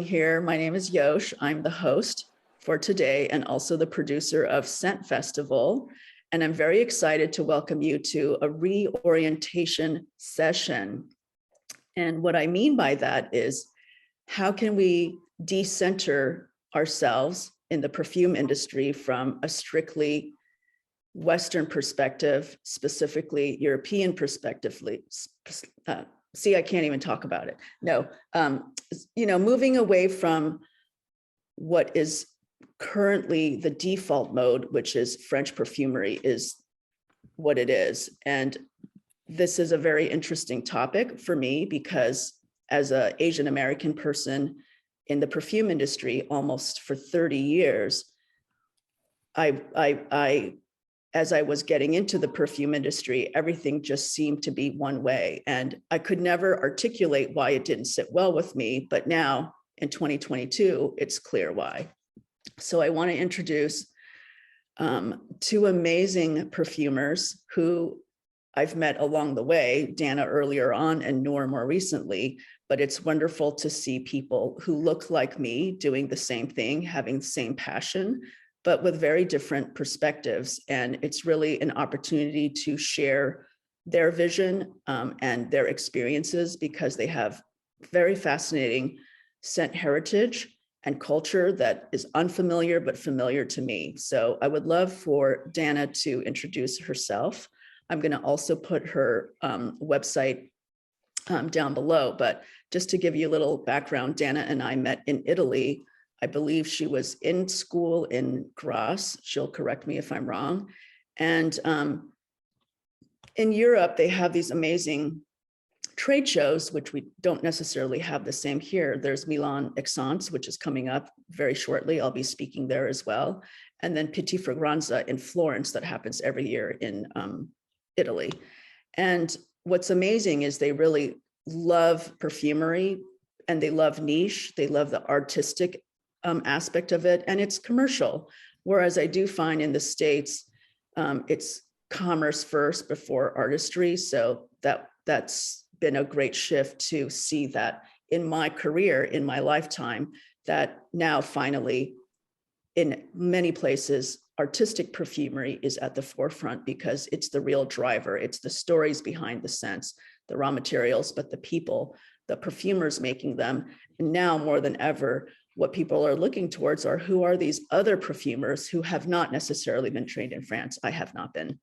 Here. My name is Yosh. I'm the host for today and also the producer of Scent Festival. And I'm very excited to welcome you to a reorientation session. And what I mean by that is, how can we decenter ourselves in the perfume industry from a strictly Western perspective, specifically European perspective? See, I can't even talk about it. No, moving away from what is currently the default mode, which is French perfumery, is what it is. And this is a very interesting topic for me because as an Asian American person in the perfume industry almost for 30 years, as I was getting into the perfume industry, everything just seemed to be one way. And I could never articulate why it didn't sit well with me. But now in 2022, it's clear why. So I want to introduce two amazing perfumers who I've met along the way, Dana earlier on and Nour more recently. But it's wonderful to see people who look like me doing the same thing, having the same passion, but with very different perspectives. And it's really an opportunity to share their vision and their experiences because they have very fascinating scent heritage and culture that is unfamiliar but familiar to me. So I would love for Dana to introduce herself. I'm going to also put her website down below, but just to give you a little background, Dana and I met in Italy. I believe she was in school in Grasse. She'll correct me if I'm wrong. And in Europe, they have these amazing trade shows, which we don't necessarily have the same here. There's Milan Essence, which is coming up very shortly. I'll be speaking there as well. And then Pitti Fragranza in Florence that happens every year in Italy. And what's amazing is they really love perfumery and they love niche. They love the artistic aspect of it, and it's commercial. Whereas I do find in the States, it's commerce first before artistry. So that's been a great shift to see that in my career, in my lifetime, that now finally in many places, artistic perfumery is at the forefront because it's the real driver. It's the stories behind the scents, the raw materials, but the people, the perfumers making them. And now more than ever, what people are looking towards are who are these other perfumers who have not necessarily been trained in France. I have not been.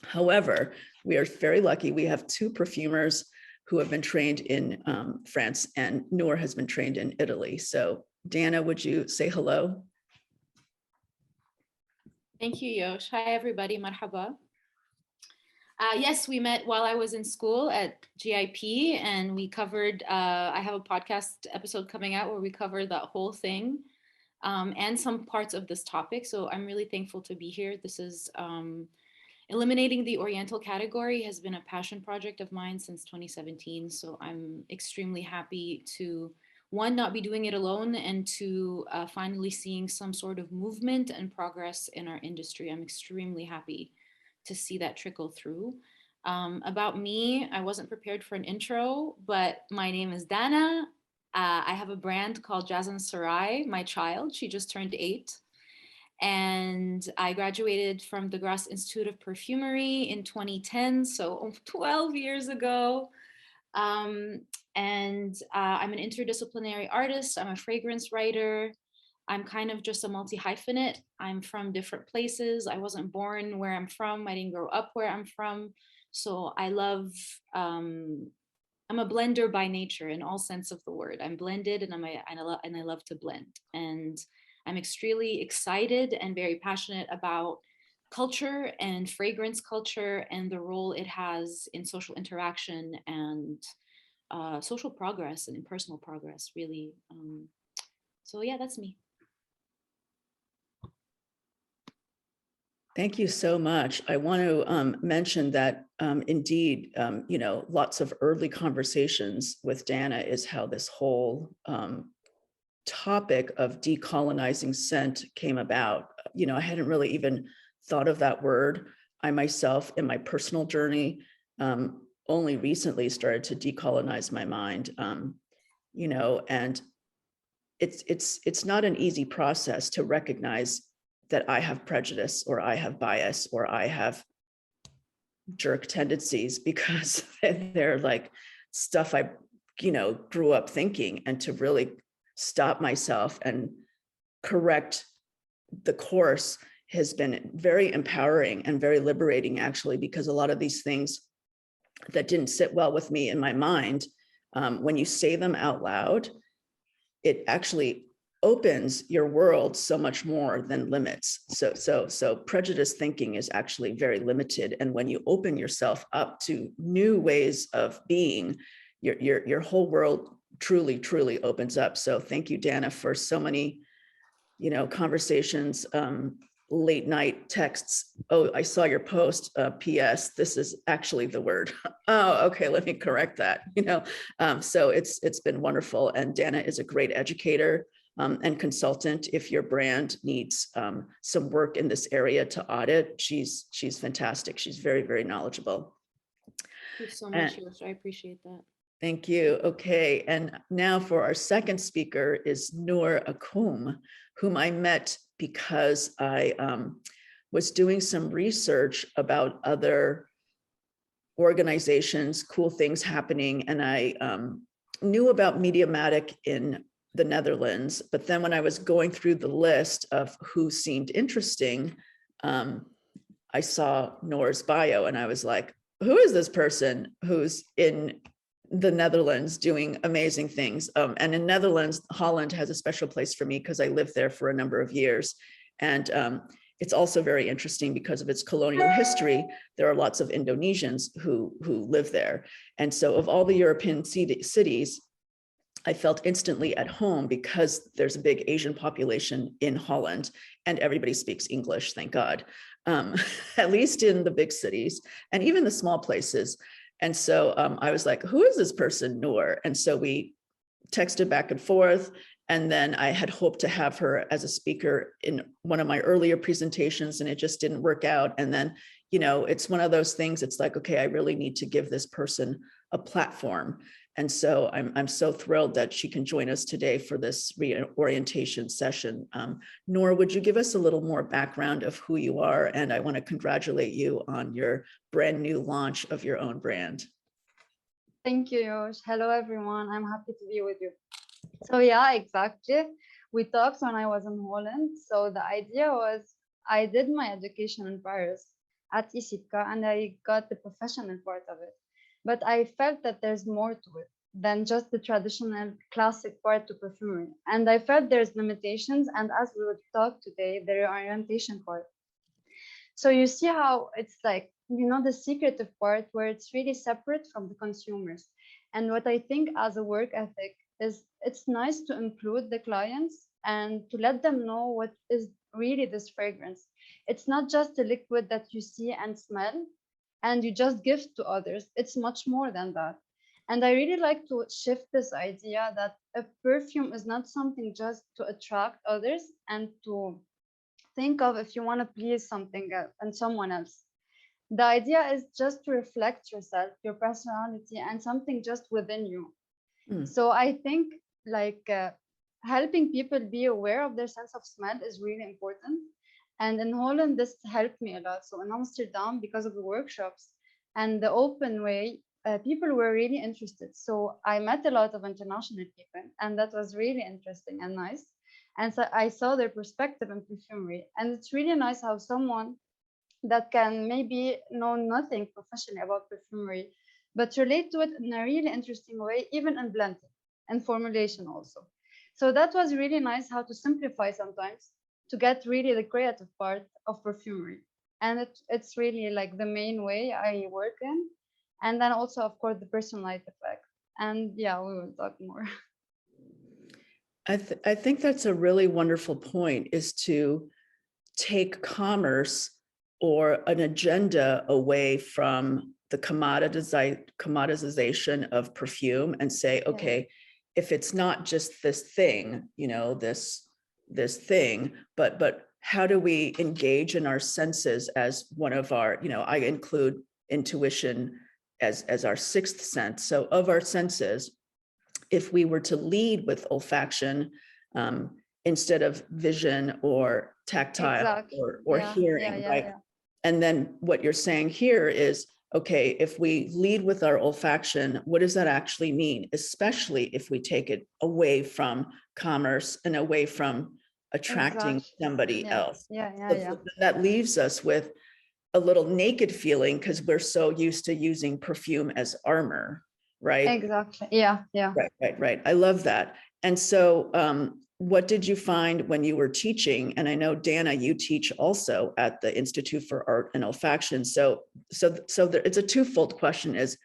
However, we are very lucky. We have two perfumers who have been trained in France, and Nour has been trained in Italy. So Dana, would you say hello? Thank you, Yosh. Hi, everybody. Marhaba. Yes, we met while I was in school at GIP, and we covered, I have a podcast episode coming out where we cover that whole thing and some parts of this topic. So I'm really thankful to be here. This is eliminating the Oriental category has been a passion project of mine since 2017. So I'm extremely happy to, one, not be doing it alone, and two, finally seeing some sort of movement and progress in our industry. I'm extremely happy to see that trickle through. About me, I wasn't prepared for an intro, but my name is Dana. I have a brand called Jazan Sarai, my child. She just turned 8. And I graduated from the Grasse Institute of Perfumery in 2010, so 12 years ago. I'm an interdisciplinary artist. I'm a fragrance writer. I'm kind of just a multi-hyphenate. I'm from different places. I wasn't born where I'm from. I didn't grow up where I'm from. So I love, I'm a blender by nature in all sense of the word. I'm blended and I love to blend. And I'm extremely excited and very passionate about culture and fragrance culture and the role it has in social interaction and social progress and in personal progress, really. So yeah, that's me. Thank you so much. I want to mention that indeed, lots of early conversations with Dana is how this whole topic of decolonizing scent came about. I hadn't really even thought of that word. I myself, in my personal journey, only recently started to decolonize my mind, and it's not an easy process to recognize that I have prejudice or I have bias or I have jerk tendencies, because they're like stuff I, grew up thinking, and to really stop myself and correct the course has been very empowering and very liberating, actually, because a lot of these things that didn't sit well with me in my mind, when you say them out loud, it actually opens your world so much more than limits. So prejudice thinking is actually very limited. And when you open yourself up to new ways of being, your whole world truly opens up. So thank you, Dana, for so many, conversations, late night texts. Oh, I saw your post, PS, this is actually the word. Oh, okay, let me correct that, so it's been wonderful. And Dana is a great educator and consultant. If your brand needs some work in this area to audit, she's fantastic. She's very knowledgeable. Thank you so much, Yosh. I appreciate that. Thank you. Okay, and now for our second speaker is Nour Akoum, whom I met because I was doing some research about other organizations, cool things happening, and I knew about Mediamatic in the Netherlands, but then when I was going through the list of who seemed interesting, I saw Nour's bio and I was like, who is this person who's in the Netherlands doing amazing things? And in Netherlands, Holland has a special place for me because I lived there for a number of years. And it's also very interesting because of its colonial history. There are lots of Indonesians who live there. And so of all the European cities, I felt instantly at home because there's a big Asian population in Holland and everybody speaks English, thank God, at least in the big cities and even the small places. And so I was like, who is this person, Nour? And so we texted back and forth. And then I had hoped to have her as a speaker in one of my earlier presentations, and it just didn't work out. And then, it's one of those things, it's like, okay, I really need to give this person a platform. And so I'm so thrilled that she can join us today for this reorientation session. Nour, would you give us a little more background of who you are? And I want to congratulate you on your brand new launch of your own brand. Thank you, Yosh. Hello, everyone. I'm happy to be with you. So yeah, exactly. We talked when I was in Holland. So the idea was I did my education in Paris at ISIPCA and I got the professional part of it. But I felt that there's more to it than just the traditional classic part to perfumery. And I felt there's limitations. And as we would talk today, the reorientation part. So you see how it's like, the secretive part where it's really separate from the consumers. And what I think as a work ethic is it's nice to include the clients and to let them know what is really this fragrance. It's not just a liquid that you see and smell and you just give to others. It's much more than that. And I really like to shift this idea that a perfume is not something just to attract others and to think of if you want to please something and someone else. The idea is just to reflect yourself, your personality, and something just within you. So I think helping people be aware of their sense of smell is really important. And in Holland, this helped me a lot. So in Amsterdam, because of the workshops and the open way, people were really interested. So I met a lot of international people, and that was really interesting and nice. And so I saw their perspective in perfumery. And it's really nice how someone that can maybe know nothing professionally about perfumery, but relate to it in a really interesting way, even in blending and formulation also. So that was really nice how to simplify sometimes to get really the creative part of perfumery. And it's really like the main way I work in. And then also, of course, the personalized effect. And yeah, we will talk more. I think that's a really wonderful point, is to take commerce or an agenda away from the commoditization of perfume and say, okay, if it's not just this thing, this thing, but how do we engage in our senses as one of our, I include intuition as our sixth sense. So of our senses, if we were to lead with olfaction, instead of vision or tactile Exactly. or Yeah, hearing, right? yeah. And then what you're saying here is, okay, if we lead with our olfaction, what does that actually mean? Especially if we take it away from commerce and away from attracting Exactly. somebody else. Yeah. That leaves us with a little naked feeling because we're so used to using perfume as armor, right? Exactly. Yeah. Right. I love that. And so, what did you find when you were teaching? And I know, Dana, you teach also at the Institute for Art and Olfaction. So it's a twofold question: is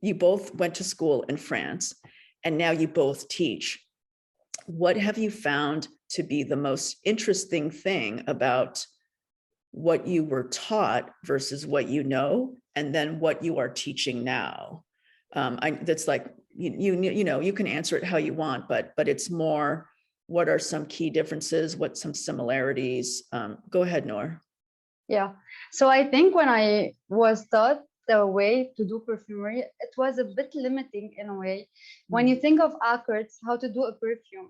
you both went to school in France, and now you both teach. What have you found to be the most interesting thing about what you were taught versus what you know, and then what you are teaching now? That's like, you can answer it how you want, but it's more, what are some key differences? What some similarities? Go ahead, Nour. Yeah. So I think when I was taught the way to do perfumery, it was a bit limiting in a way. When you think of accords, how to do a perfume,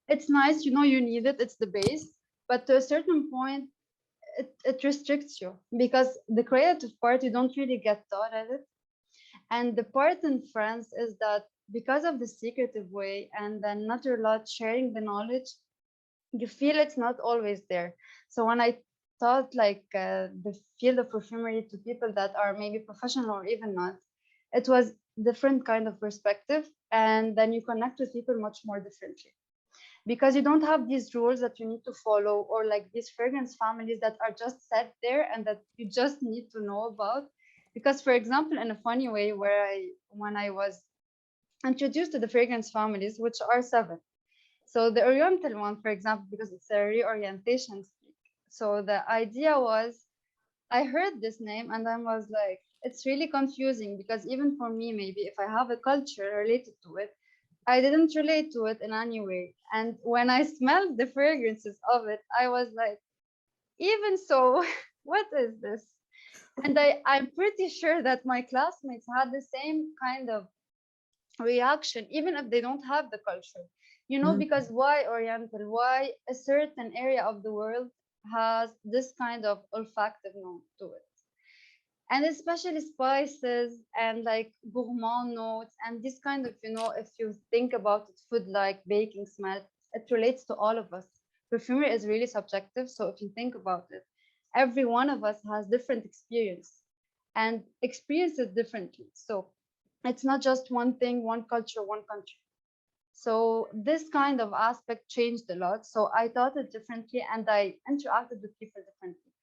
it's nice, you need it, it's the base, but to a certain point, it restricts you because the creative part, you don't really get taught at it. And the part in France is that because of the secretive way and then not a lot sharing the knowledge, you feel it's not always there. So when I taught the field of perfumery to people that are maybe professional or even not, it was different kind of perspective. And then you connect with people much more differently because you don't have these rules that you need to follow, or like these fragrance families that are just set there and that you just need to know about. Because, for example, in a funny way, when I was introduced to the fragrance families, which are 7. So the Oriental one, for example, because it's a reorientation speak. So the idea was, I heard this name and I was like, it's really confusing because even for me, maybe if I have a culture related to it, I didn't relate to it in any way. And when I smelled the fragrances of it, I was like, even so, what is this? And I'm pretty sure that my classmates had the same kind of reaction, even if they don't have the culture. Because why Oriental? Why a certain area of the world has this kind of olfactive note to it? And especially spices and like gourmand notes and this kind of, if you think about it, food like baking smell, it relates to all of us. Perfumery is really subjective. So if you think about it, every one of us has different experience and experiences differently. So it's not just one thing, one culture, one country. So this kind of aspect changed a lot. So I thought it differently and I interacted with people differently.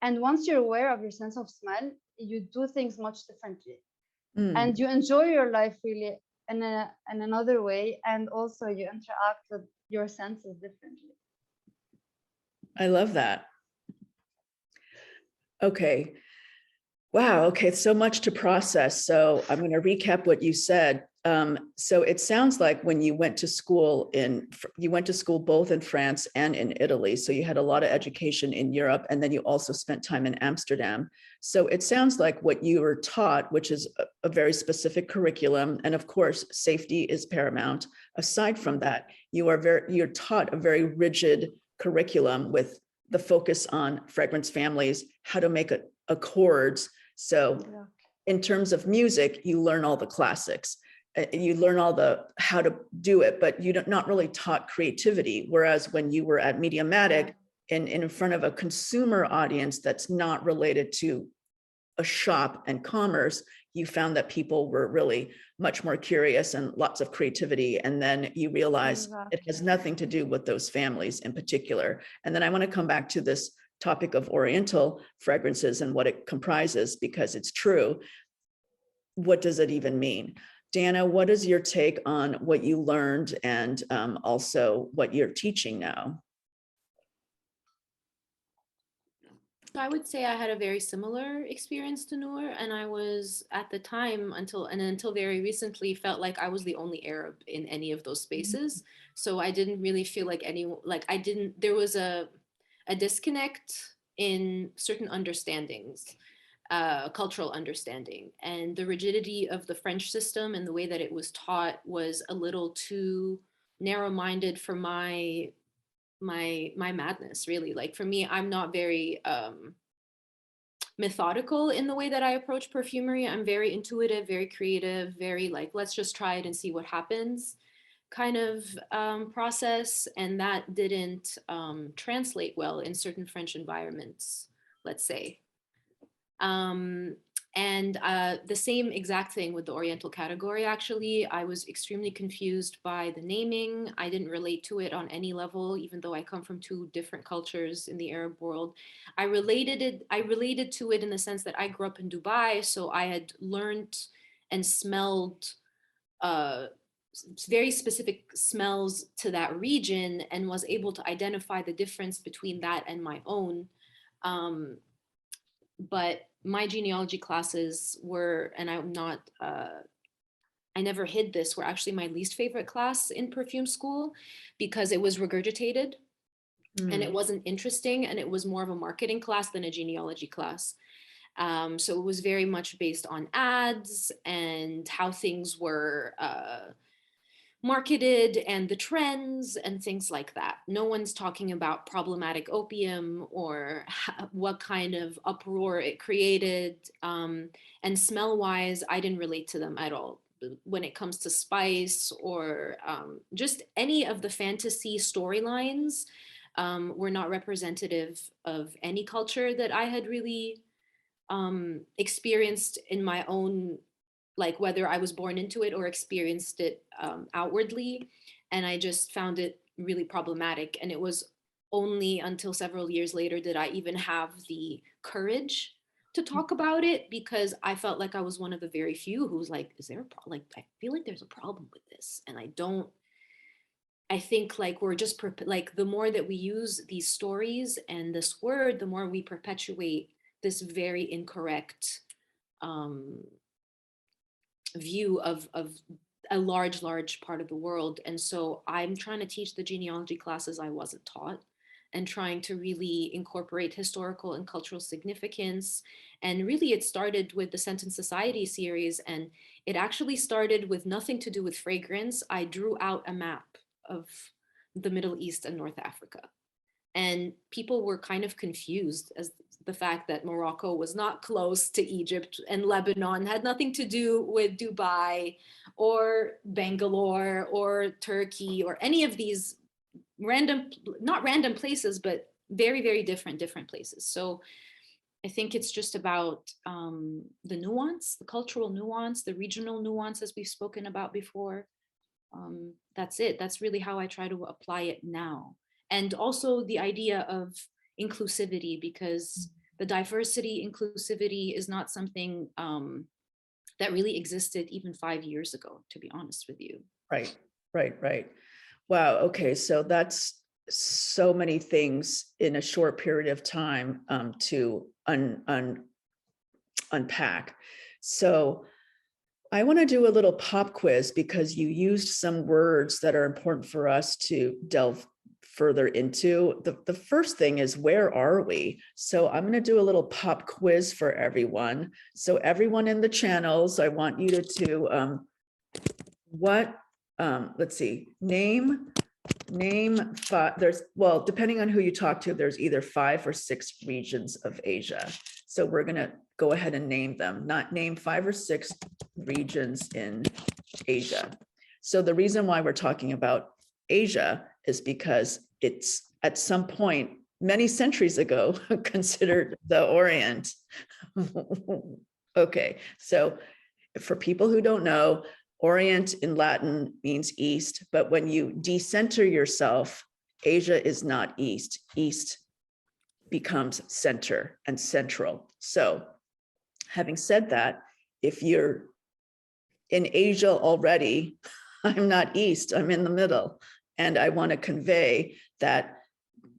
And once you're aware of your sense of smell, you do things much differently. And you enjoy your life really in another way. And also you interact with your senses differently. I love that. Okay. Wow. Okay. So much to process. So I'm going to recap what you said. So it sounds like when you went to school both in France and in Italy. So you had a lot of education in Europe, and then you also spent time in Amsterdam. So it sounds like what you were taught, which is a very specific curriculum, and of course, safety is paramount. Aside from that, you're taught a very rigid curriculum with the focus on fragrance families, how to make accords. So in terms of music, you learn all the classics. You learn how to do it, but you're not really taught creativity. Whereas when you were at Mediamatic in front of a consumer audience that's not related to a shop and commerce, you found that people were really much more curious and lots of creativity. And then you realize it has nothing to do with those families in particular. And then I want to come back to this topic of Oriental fragrances and what it comprises, because it's true. What does it even mean? Dana, what is your take on what you learned and also what you're teaching now? I would say I had a very similar experience to Nour, and I was at the time until very recently felt like I was the only Arab in any of those spaces. So I didn't really feel like there was a disconnect in certain understandings, cultural understanding, and the rigidity of the French system and the way that it was taught was a little too narrow-minded for my madness, really. Like for me, I'm not very methodical in the way that I approach perfumery. I'm very intuitive, very creative, very like, let's just try it and see what happens kind of process. And that didn't translate well in certain French environments, let's say. And the same exact thing with the Oriental category, actually. I was extremely confused by the naming. I didn't relate to it on any level, even though I come from two different cultures in the Arab world. I related to it in the sense that I grew up in Dubai, so I had learned and smelled very specific smells to that region and was able to identify the difference between that and my own. But my genealogy classes were, and I'm not, I never hid this, were actually my least favorite class in perfume school because it was regurgitated and it wasn't interesting, and it was more of a marketing class than a genealogy class. So it was very much based on ads and how things were marketed and the trends and things like that. No one's talking about problematic opium or what kind of uproar it created. And smell-wise, I didn't relate to them at all. When it comes to spice or just any of the fantasy storylines were not representative of any culture that I had really experienced in my own, like whether I was born into it or experienced it outwardly. And I just found it really problematic. And it was only until several years later did I even have the courage to talk about it, because I felt like I was one of the very few who was like, is there a problem? Like, I feel like there's a problem with this. And I think like we're just, like the more that we use these stories and this word, the more we perpetuate this very incorrect view of a large part of the world. And so I'm trying to teach the genealogy classes I wasn't taught, and trying to really incorporate historical and cultural significance. And really it started with the Scent and Society series, and it actually started with nothing to do with fragrance. I drew out a map of the Middle East and North Africa. And people were kind of confused as the fact that Morocco was not close to Egypt, and Lebanon had nothing to do with Dubai or Bangalore or Turkey or any of these not random places, but very different places. So I think it's just about the nuance, the cultural nuance, the regional nuance, as we've spoken about before. That's it. That's really how I try to apply it now. And also the idea of inclusivity, because the diversity, inclusivity is not something that really existed even 5 years ago, to be honest with you. Right. Wow. Okay. So that's so many things in a short period of time to unpack. So I want to do a little pop quiz, because you used some words that are important for us to delve further into. The first thing is, where are we? So I'm going to do a little pop quiz for everyone. So everyone in the channels, I want you to let's see, name five. There's, well, depending on who you talk to, there's either 5 or 6 regions of Asia. So we're going to go ahead and name them, not name 5 or 6 regions in Asia. So the reason why we're talking about Asia is because it's at some point many centuries ago considered the Orient. Okay, so for people who don't know, Orient in Latin means east, but when you decenter yourself, Asia is not east. East becomes center and central. So having said that, if you're in Asia already, I'm not east, I'm in the middle. And I want to convey that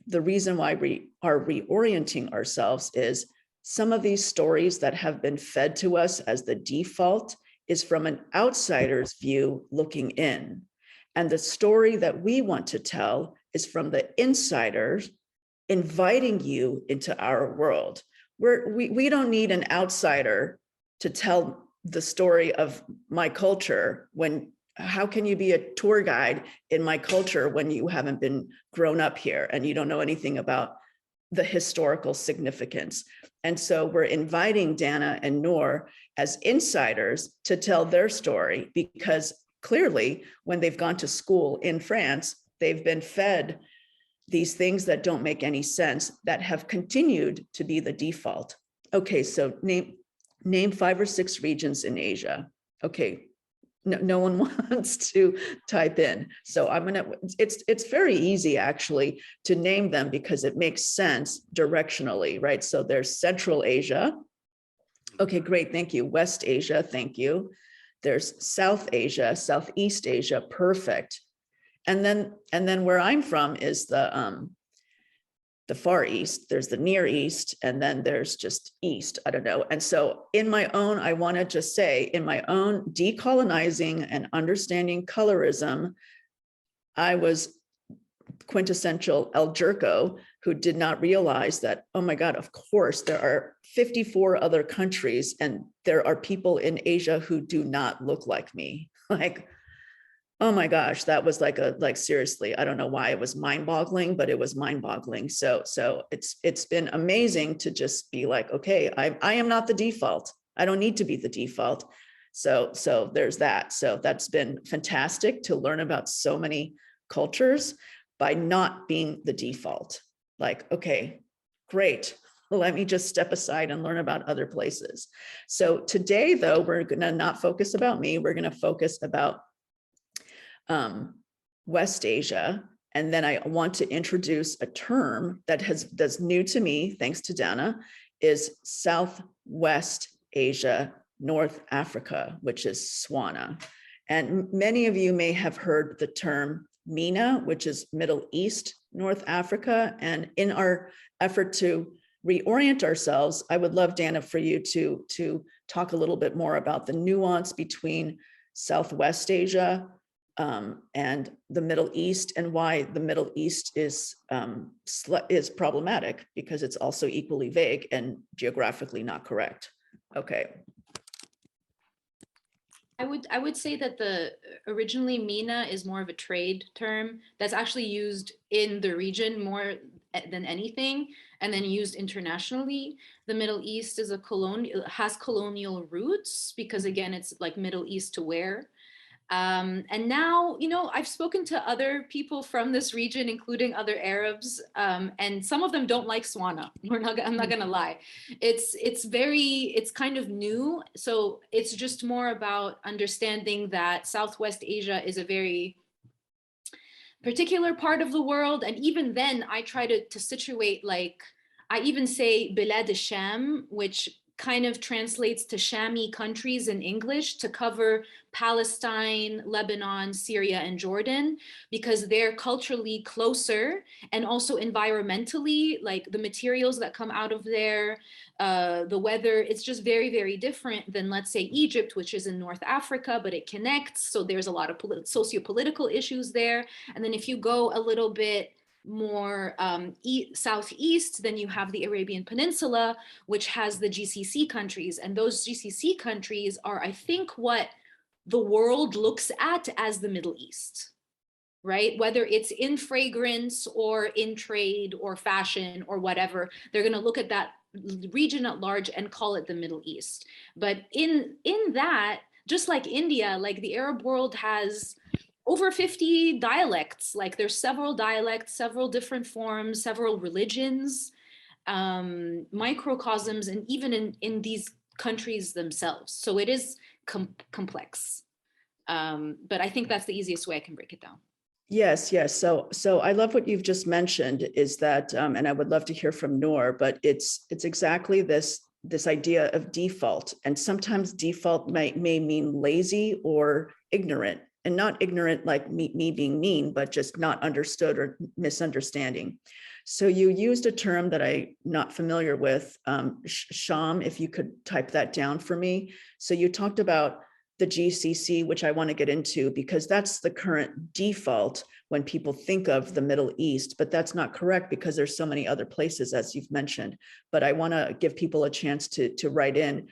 the reason why we are reorienting ourselves is some of these stories that have been fed to us as the default is from an outsider's view looking in. And the story that we want to tell is from the insiders inviting you into our world. We don't need an outsider to tell the story of my culture when how can you be a tour guide in my culture when you haven't been grown up here and you don't know anything about the historical significance? And so we're inviting Dana and Nour as insiders to tell their story, because clearly when they've gone to school in France, they've been fed these things that don't make any sense that have continued to be the default. Okay, so name 5 or 6 regions in Asia. Okay, no one wants to type in. So it's very easy actually to name them because it makes sense directionally, right? So there's Central Asia. Okay, great, thank you. West Asia, thank you. There's South Asia, Southeast Asia, perfect. And then where I'm from is the Far East, there's the Near East, and then there's just East, I don't know. And so in my own, I want to just say, in my own decolonizing and understanding colorism, I was quintessential El Jerko, who did not realize that, oh my God, of course, there are 54 other countries and there are people in Asia who do not look like me. Like, oh my gosh, that was like seriously, I don't know why it was mind-boggling, but it was mind-boggling. So it's been amazing to just be like, okay, I am not the default. I don't need to be the default. So there's that. So that's been fantastic to learn about so many cultures by not being the default. Like, okay, great. Let me just step aside and learn about other places. So today, though, we're gonna not focus about me. We're gonna focus about West Asia. And then I want to introduce a term that's new to me, thanks to Dana, is Southwest Asia, North Africa, which is SWANA. And many of you may have heard the term MENA, which is Middle East, North Africa. And in our effort to reorient ourselves, I would love, Dana, for you to talk a little bit more about the nuance between Southwest Asia and the Middle East, and why the Middle East is problematic, because it's also equally vague and geographically not correct. Okay. I would say that originally MENA is more of a trade term that's actually used in the region more than anything, and then used internationally. The Middle East is has colonial roots, because again, it's like Middle East to where. And now, I've spoken to other people from this region, including other Arabs, and some of them don't like SWANA. I'm not gonna lie. It's kind of new. So it's just more about understanding that Southwest Asia is a very particular part of the world. And even then I try to situate, like, I even say Bilad al-Sham, which kind of translates to Shami countries in English, to cover Palestine, Lebanon, Syria, and Jordan, because they're culturally closer, and also environmentally, like the materials that come out of there, the weather, it's just very, very different than, let's say, Egypt, which is in North Africa, but it connects. So there's a lot of socio-political issues there. And then if you go a little bit more southeast, then you have the Arabian Peninsula, which has the GCC countries. And those GCC countries are, I think, what the world looks at as the Middle East, right? Whether it's in fragrance or in trade or fashion or whatever, they're going to look at that region at large and call it the Middle East. But in that, just like India, like the Arab world has over 50 dialects. Like there's several dialects, several different forms, several religions, microcosms, and even in these countries themselves. So it is complex. But I think that's the easiest way I can break it down. Yes. So I love what you've just mentioned, is that, and I would love to hear from Nour, but it's exactly this idea of default. And sometimes default may mean lazy or ignorant. And not ignorant like me being mean, but just not understood or misunderstanding. So you used a term that I'm not familiar with, Sham, if you could type that down for me. So you talked about the GCC, which I want to get into, because that's the current default when people think of the Middle East, but that's not correct, because there's so many other places, as you've mentioned. But I want to give people a chance to write in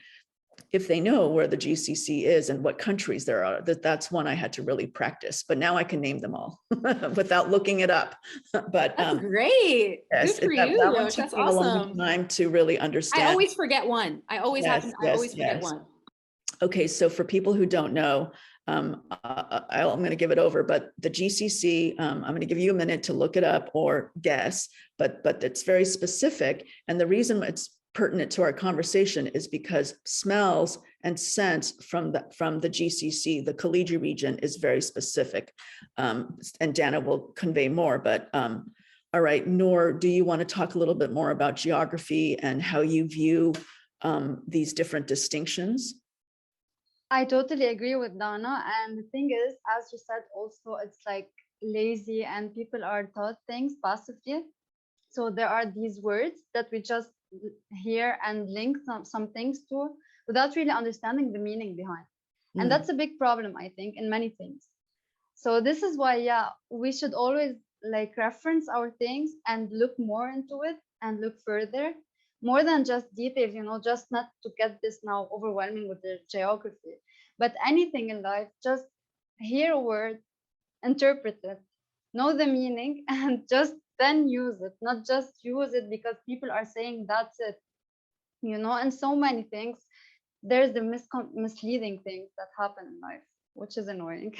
if they know where the GCC is and what countries there are, that's one I had to really practice. But now I can name them all without looking it up. But That's great. yes, Good for that you, one Yosh. took That's me a long awesome. time to really understand. I always forget one. I always Yes, I always forget yes. one. Okay, so for people who don't know, I'm going to give it over, but the GCC, I'm going to give you a minute to look it up or guess, but it's very specific. And the reason it's pertinent to our conversation is because smells and scents from the GCC, the Khaliji region, is very specific. And Dana will convey more, but all right, Nour, do you want to talk a little bit more about geography and how you view these different distinctions? I totally agree with Dana. And the thing is, as you said, also, it's like lazy and people are taught things passively. So there are these words that we just hear and link some things to without really understanding the meaning behind. And that's a big problem, I think, in many things. So this is why, yeah, we should always like reference our things and look more into it and look further, more than just details, just not to get this now overwhelming with the geography, but anything in life, just hear a word, interpret it, know the meaning, and just then use it, not just use it because people are saying that's it, and so many things. There's the misleading things that happen in life, which is annoying.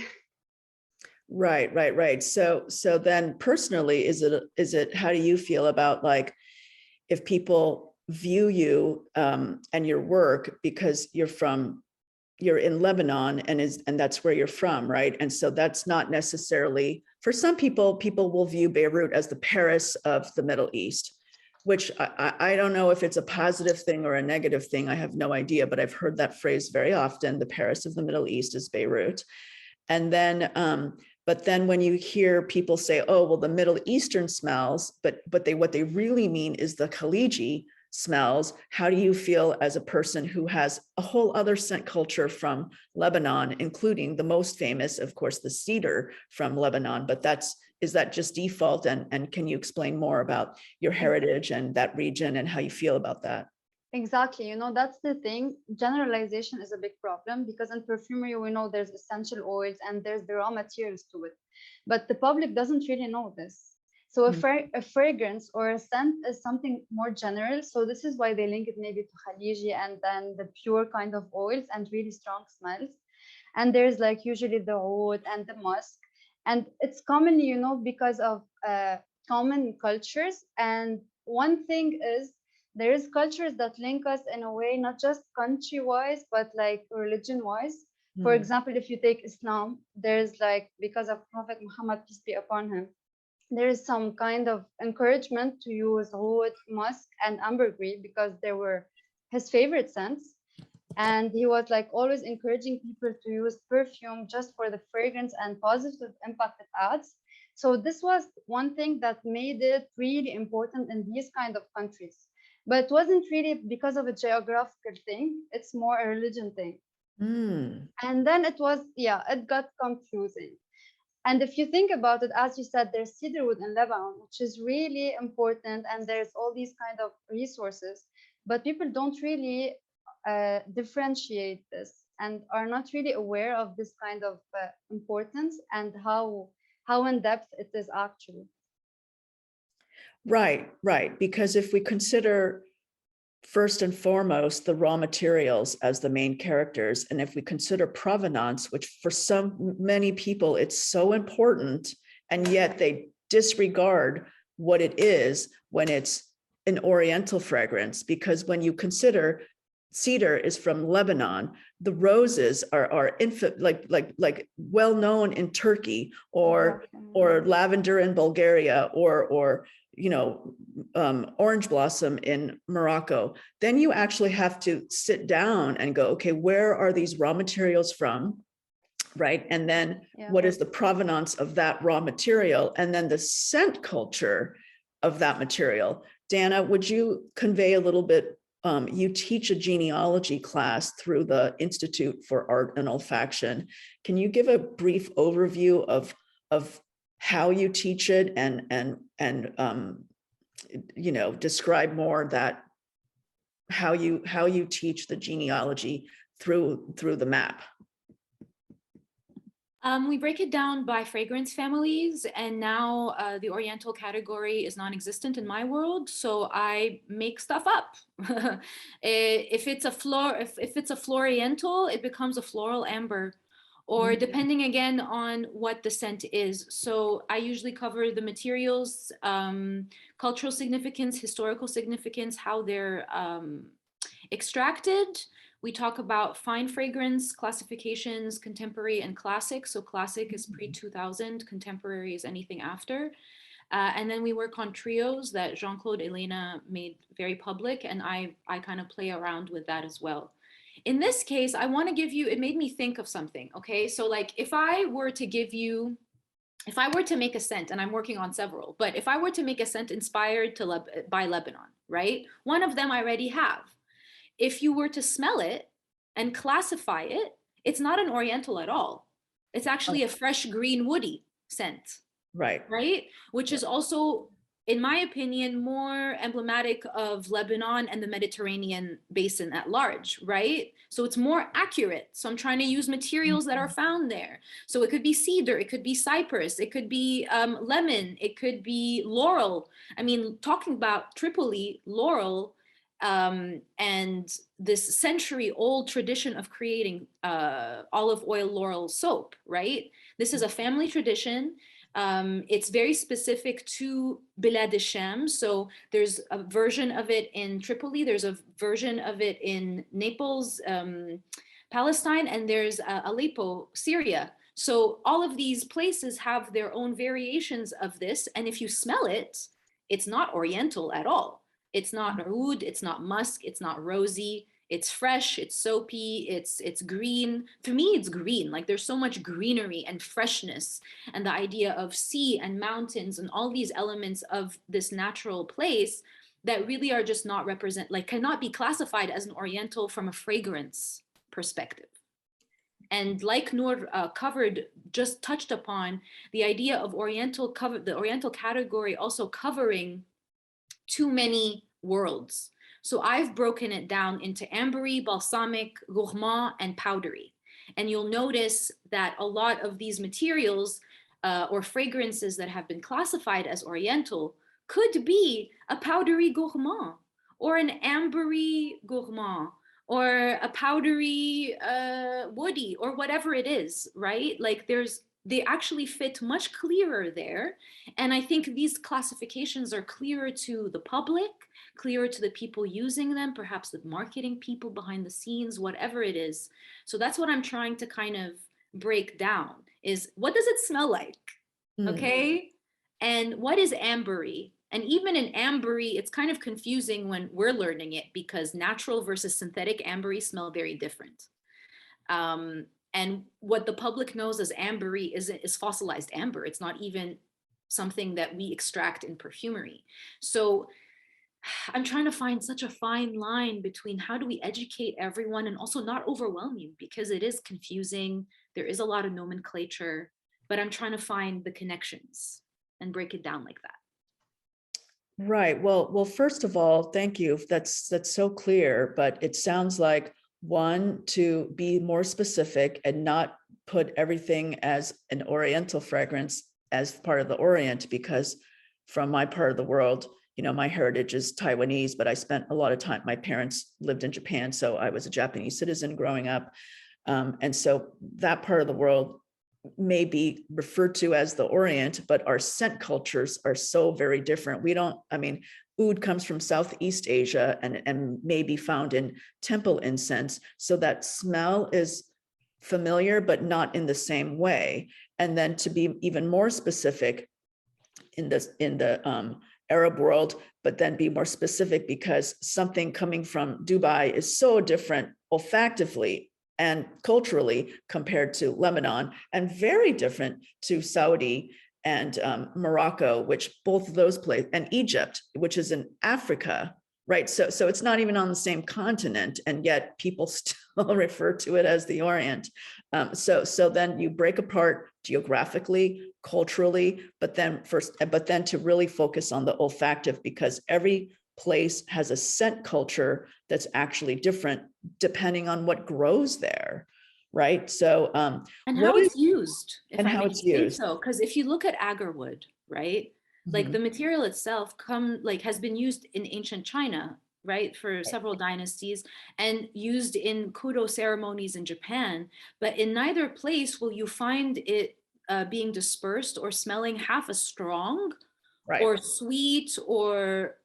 Right. So then personally, is it, how do you feel about like, if people view you and your work because you're in Lebanon and that's where you're from, right? And so that's not necessarily, for some people will view Beirut as the Paris of the Middle East, which I don't know if it's a positive thing or a negative thing. I have no idea, but I've heard that phrase very often. The Paris of the Middle East is Beirut. And then, but then when you hear people say, oh, well, the Middle Eastern smells, but what they really mean is the Khaliji smells. How do you feel as a person who has a whole other scent culture from Lebanon, including the most famous, of course, the cedar from Lebanon, but is that just default? And can you explain more about your heritage and that region and how you feel about that? Exactly. That's the thing. Generalization is a big problem because in perfumery, we know there's essential oils and there's the raw materials to it. But the public doesn't really know this. So a fragrance or a scent is something more general. So this is why they link it maybe to Khaliji and then the pure kind of oils and really strong smells. And there's like usually the oud and the musk. And it's commonly, because of common cultures. And one thing is, there is cultures that link us in a way, not just country-wise, but like religion-wise. For example, if you take Islam, there's like, because of Prophet Muhammad, peace be upon him, there is some kind of encouragement to use oud, musk, and ambergris because they were his favorite scents. And he was like always encouraging people to use perfume just for the fragrance and positive impact it adds. So this was one thing that made it really important in these kind of countries. But it wasn't really because of a geographical thing. It's more a religion thing. And then it got confusing. And if you think about it, as you said, there's cedarwood in Lebanon, which is really important. And there's all these kind of resources, but people don't really differentiate this and are not really aware of this kind of importance and how in depth it is actually. Right. Because if we consider first and foremost the raw materials as the main characters, and if we consider provenance, which for many people it's so important, and yet they disregard what it is when it's an Oriental fragrance, because when you consider cedar is from Lebanon, the roses are like well known in Turkey, or lavender in Bulgaria, or orange blossom in Morocco. Then you actually have to sit down and go, okay, where are these raw materials from? Right. And then what is the provenance of that raw material? And then the scent culture of that material. Dana, would you convey a little bit? You teach a genealogy class through the Institute for Art and Olfaction. Can you give a brief overview of how you teach it and describe more that how you teach the genealogy through the map? We break it down by fragrance families, and now the Oriental category is non-existent in my world, so I make stuff up. If it's a Floriental, it becomes a floral amber, or depending again on what the scent is. So I usually cover the materials, cultural significance, historical significance, how they're extracted. We talk about fine fragrance, classifications, contemporary and classic. So classic is pre-2000, contemporary is anything after. And then we work on trios that Jean-Claude Elena made very public, and I kind of play around with that as well. In this case, I want to give you, it made me think of something, okay? So like if I were to make a scent, and I'm working on several, but if I were to make a scent inspired by Lebanon, right? One of them I already have. If you were to smell it and classify it, it's not an Oriental at all. It's actually a fresh green woody scent. Right. Right? Which is also, in my opinion, more emblematic of Lebanon and the Mediterranean basin at large, right? So it's more accurate. So I'm trying to use materials that are found there. So it could be cedar, it could be cypress, it could be lemon, it could be laurel. I mean, talking about Tripoli, laurel, and this century-old tradition of creating olive oil laurel soap, right? This is a family tradition. It's very specific to Bilad al-Sham. So there's a version of it in Tripoli, there's a version of it in Naples, Palestine, and there's Aleppo, Syria. So all of these places have their own variations of this. And if you smell it, it's not Oriental at all. It's not oud, it's not musk, it's not rosy, it's fresh, it's soapy, it's green. For me, it's green. Like there's so much greenery and freshness, and the idea of sea and mountains and all these elements of this natural place that really are just not cannot be classified as an Oriental from a fragrance perspective. And like Nour just touched upon, the idea of the Oriental category also covering too many worlds. So I've broken it down into Ambrée, balsamic, gourmand, and powdery. And you'll notice that a lot of these materials or fragrances that have been classified as Oriental could be a powdery gourmand or an ambery gourmand or a powdery woody or whatever it is, right? Like they actually fit much clearer there. And I think these classifications are clearer to the public, clearer to the people using them, perhaps the marketing people behind the scenes, whatever it is. So that's what I'm trying to kind of break down is what does it smell like? Okay. And what is ambery? And even in ambery, it's kind of confusing when we're learning it because natural versus synthetic ambery smell very different. And what the public knows as ambery is fossilized amber. It's not even something that we extract in perfumery. So I'm trying to find such a fine line between how do we educate everyone and also not overwhelm you because it is confusing. There is a lot of nomenclature, but I'm trying to find the connections and break it down like that. Right. Well, first of all, thank you. That's so clear, but it sounds like one, to be more specific and not put everything as an Oriental fragrance as part of the Orient, because from my part of the world, you know, my heritage is Taiwanese, but I spent a lot of time, my parents lived in Japan, so I was a Japanese citizen growing up. And so that part of the world may be referred to as the Orient, but our scent cultures are so very different. Oud comes from Southeast Asia and may be found in temple incense. So that smell is familiar, but not in the same way. And then to be even more specific in the Arab world, but then be more specific because something coming from Dubai is so different olfactively and culturally compared to Lebanon, and very different to Saudi and Morocco, which both of those places, and Egypt, which is in Africa, right? So it's not even on the same continent, and yet people still refer to it as the Orient. So then you break apart geographically, culturally, but then to really focus on the olfactive, because every place has a scent culture that's actually different depending on what grows there, right? So, and what how it's is used, if and I how may it's say used? so, because if you look at agarwood, right, like Mhm. the material itself has been used in ancient China, right, for several dynasties, and used in kudo ceremonies in Japan, but in neither place will you find it being dispersed or smelling half as strong Right. or sweet or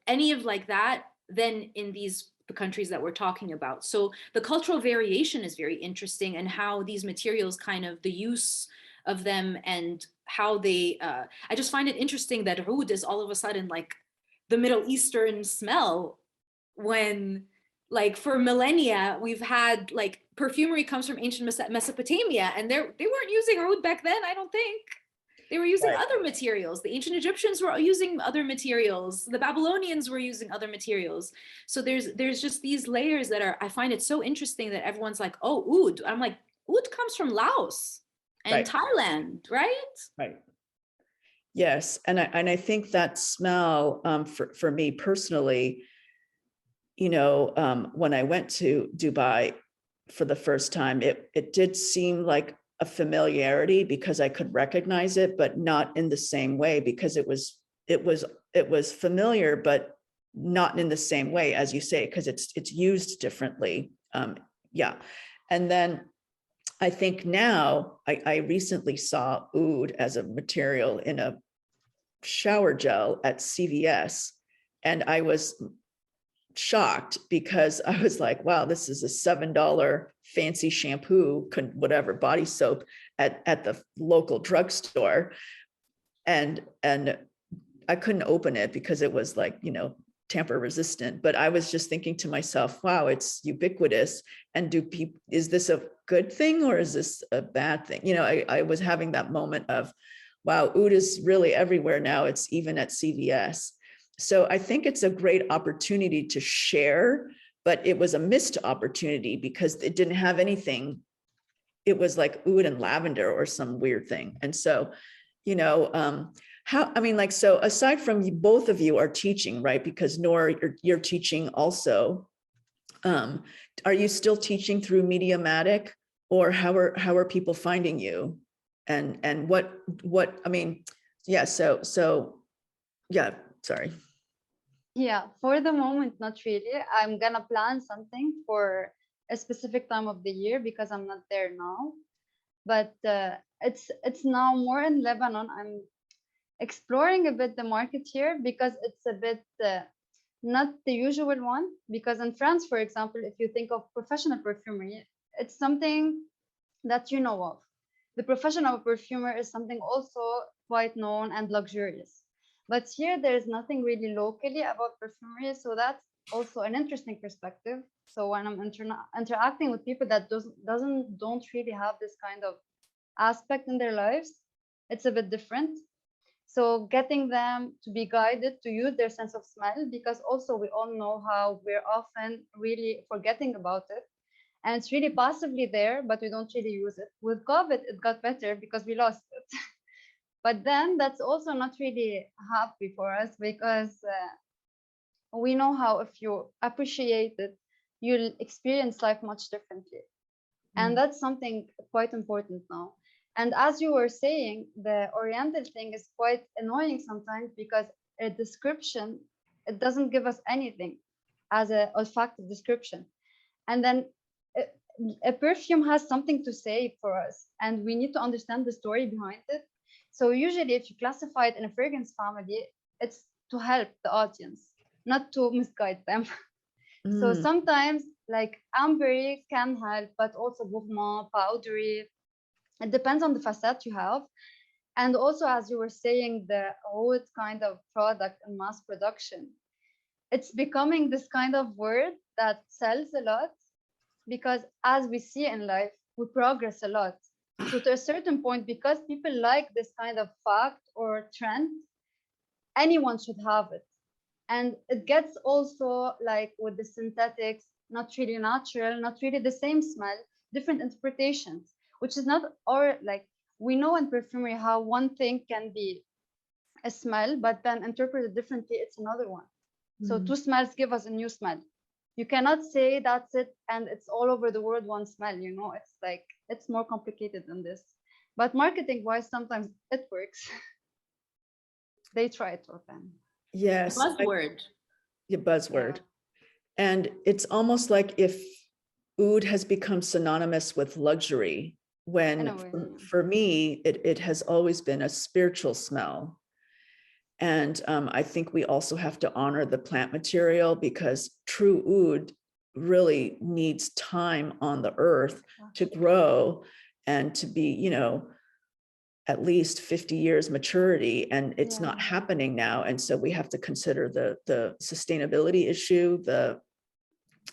any of like that than in the countries that we're talking about. So the cultural variation is very interesting, and how these materials kind of the use of them and how they I just find it interesting that oud is all of a sudden like the Middle Eastern smell, when like for millennia we've had like perfumery comes from ancient Mesopotamia, and they weren't using oud back then, I don't think. They were using Right. other materials. The ancient Egyptians were using other materials. The Babylonians were using other materials. So there's just these layers that are, I find it so interesting that everyone's like, oh, oud. I'm like, oud comes from Laos and Right. Thailand, right? Right. Yes. And I think that smell, for me personally, when I went to Dubai for the first time, it did seem like a familiarity because I could recognize it, but not in the same way, because it was familiar, but not in the same way, as you say, because it's used differently. Yeah. And then I think now I recently saw oud as a material in a shower gel at CVS, and I was shocked because I was like, wow, this is a $7 fancy shampoo, whatever, body soap at the local drugstore. And I couldn't open it because it was like, tamper resistant. But I was just thinking to myself, wow, it's ubiquitous. And is this a good thing or is this a bad thing? I was having that moment of, wow, oud is really everywhere now. It's even at CVS. So I think it's a great opportunity to share, but it was a missed opportunity because it didn't have anything. It was like oud and lavender or some weird thing. And so, so aside from both of you are teaching, right? Because Nour, you're teaching also. Are you still teaching through Mediamatic, or how are people finding you? And what, yeah, so yeah, sorry. Yeah, for the moment, not really. I'm gonna plan something for a specific time of the year because I'm not there now. But it's now more in Lebanon. I'm exploring a bit the market here because it's a bit not the usual one. Because in France, for example, if you think of professional perfumery, it's something that you know of. The profession of a perfumer is something also quite known and luxurious. But here, there's nothing really locally about perfumery, so that's also an interesting perspective. So when I'm interacting with people that don't really have this kind of aspect in their lives, it's a bit different. So getting them to be guided to use their sense of smell, because also we all know how we're often really forgetting about it. And it's really passively there, but we don't really use it. With COVID, it got better because we lost it. But then that's also not really happy for us because we know how if you appreciate it, you'll experience life much differently. And that's something quite important now. And as you were saying, the Oriental thing is quite annoying sometimes because a description, it doesn't give us anything as an olfactive description. And then a perfume has something to say for us, and we need to understand the story behind it. So usually if you classify it in a fragrance family, it's to help the audience, not to misguide them. So sometimes like Ambrée can help, but also gourmand, powdery. It depends on the facet you have. And also, as you were saying, the oud kind of product in mass production, it's becoming this kind of word that sells a lot because as we see in life, we progress a lot. So to a certain point, because people like this kind of fact or trend, anyone should have it. And it gets also like with the synthetics, not really natural, not really the same smell, different interpretations, which is not, or like we know in perfumery how one thing can be a smell, but then interpreted differently, it's another one. So two smells give us a new smell. You cannot say that's it and it's all over the world one smell, you know, it's like, it's more complicated than this. But marketing wise, sometimes it works. They try to open. Yes. Buzzword. Your buzzword. And it's almost like if oud has become synonymous with luxury, when for me, it has always been a spiritual smell. And I think we also have to honor the plant material, because true oud really needs time on the earth to grow and to be, you know, at least 50 years maturity, and it's not happening now. And so we have to consider the sustainability issue, the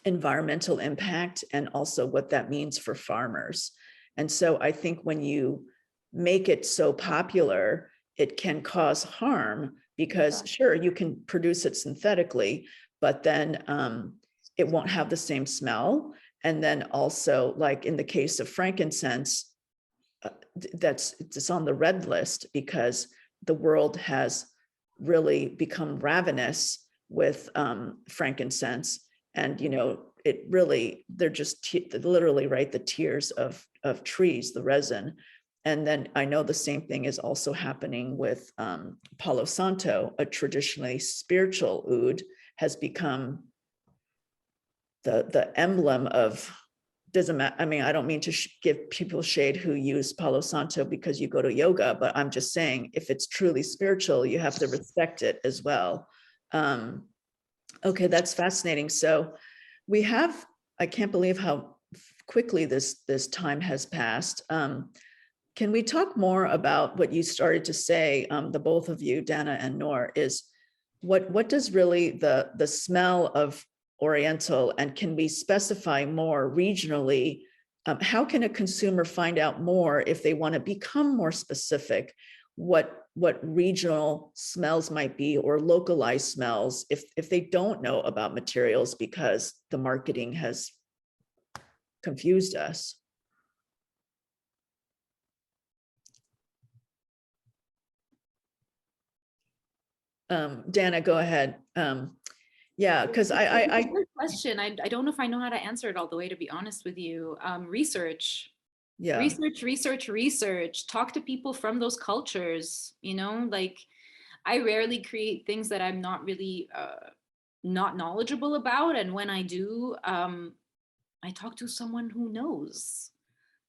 environmental impact, and also what that means for farmers. And so I think when you make it so popular, it can cause harm, because sure, you can produce it synthetically, but then it won't have the same smell. And then also, like in the case of frankincense, it's on the red list, because the world has really become ravenous with frankincense. And, you know, it really, they're just literally, right, the tears of trees, the resin. And then I know the same thing is also happening with Palo Santo, a traditionally spiritual oud, has become the emblem of, doesn't matter. I mean, I don't mean to give people shade who use Palo Santo because you go to yoga, but I'm just saying, if it's truly spiritual, you have to respect it as well. Okay, that's fascinating. So we have, I can't believe how quickly this time has passed. Can we talk more about what you started to say, the both of you, Dana and Nour, is what does really the smell of Oriental, and can we specify more regionally? How can a consumer find out more if they want to become more specific, what regional smells might be, or localized smells, if they don't know about materials because the marketing has confused us? Dana, go ahead. Yeah, because I good question. I don't know if I know how to answer it all the way, to be honest with you. Research. Yeah. Research. Talk to people from those cultures, you know, like I rarely create things that I'm not really not knowledgeable about. And when I do, I talk to someone who knows,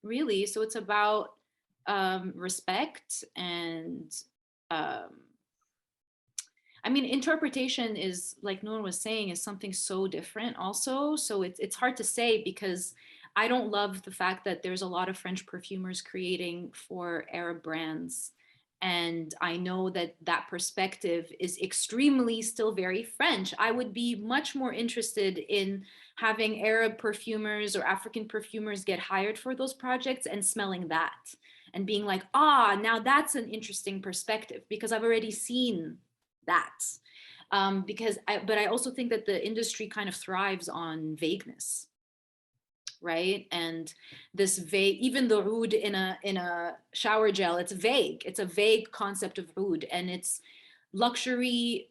really. So it's about respect and I mean, interpretation is, like Nour was saying, is something so different also. So it's hard to say, because I don't love the fact that there's a lot of French perfumers creating for Arab brands. And I know that that perspective is extremely still very French. I would be much more interested in having Arab perfumers or African perfumers get hired for those projects and smelling that and being like, ah, now that's an interesting perspective, because I've already seen that. But I also think that the industry kind of thrives on vagueness, right? And this vague, even the oud in a shower gel, it's vague. It's a vague concept of oud, and it's luxury.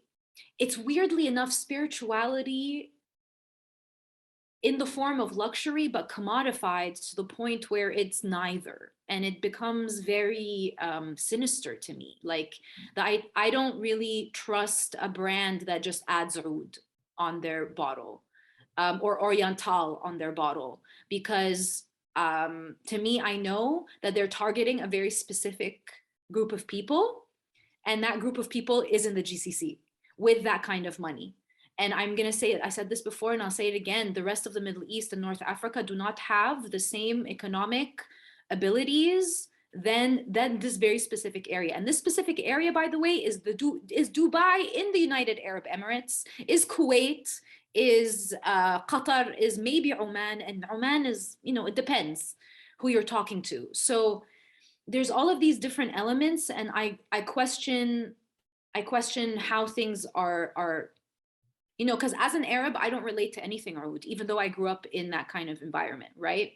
It's weirdly enough spirituality in the form of luxury, but commodified to the point where it's neither. And it becomes very sinister to me. Like, I don't really trust a brand that just adds oud on their bottle, or Oriental on their bottle, because to me, I know that they're targeting a very specific group of people, and that group of people is in the GCC with that kind of money. And I'm going to say it, I said this before and I'll say it again, the rest of the Middle East and North Africa do not have the same economic abilities than this very specific area. And this specific area, by the way, is Dubai in the United Arab Emirates, is Kuwait, is Qatar, is maybe Oman. And Oman is, you know, it depends who you're talking to. So there's all of these different elements, and I question how things are, you know, because as an Arab, I don't relate to anything oud, even though I grew up in that kind of environment, right?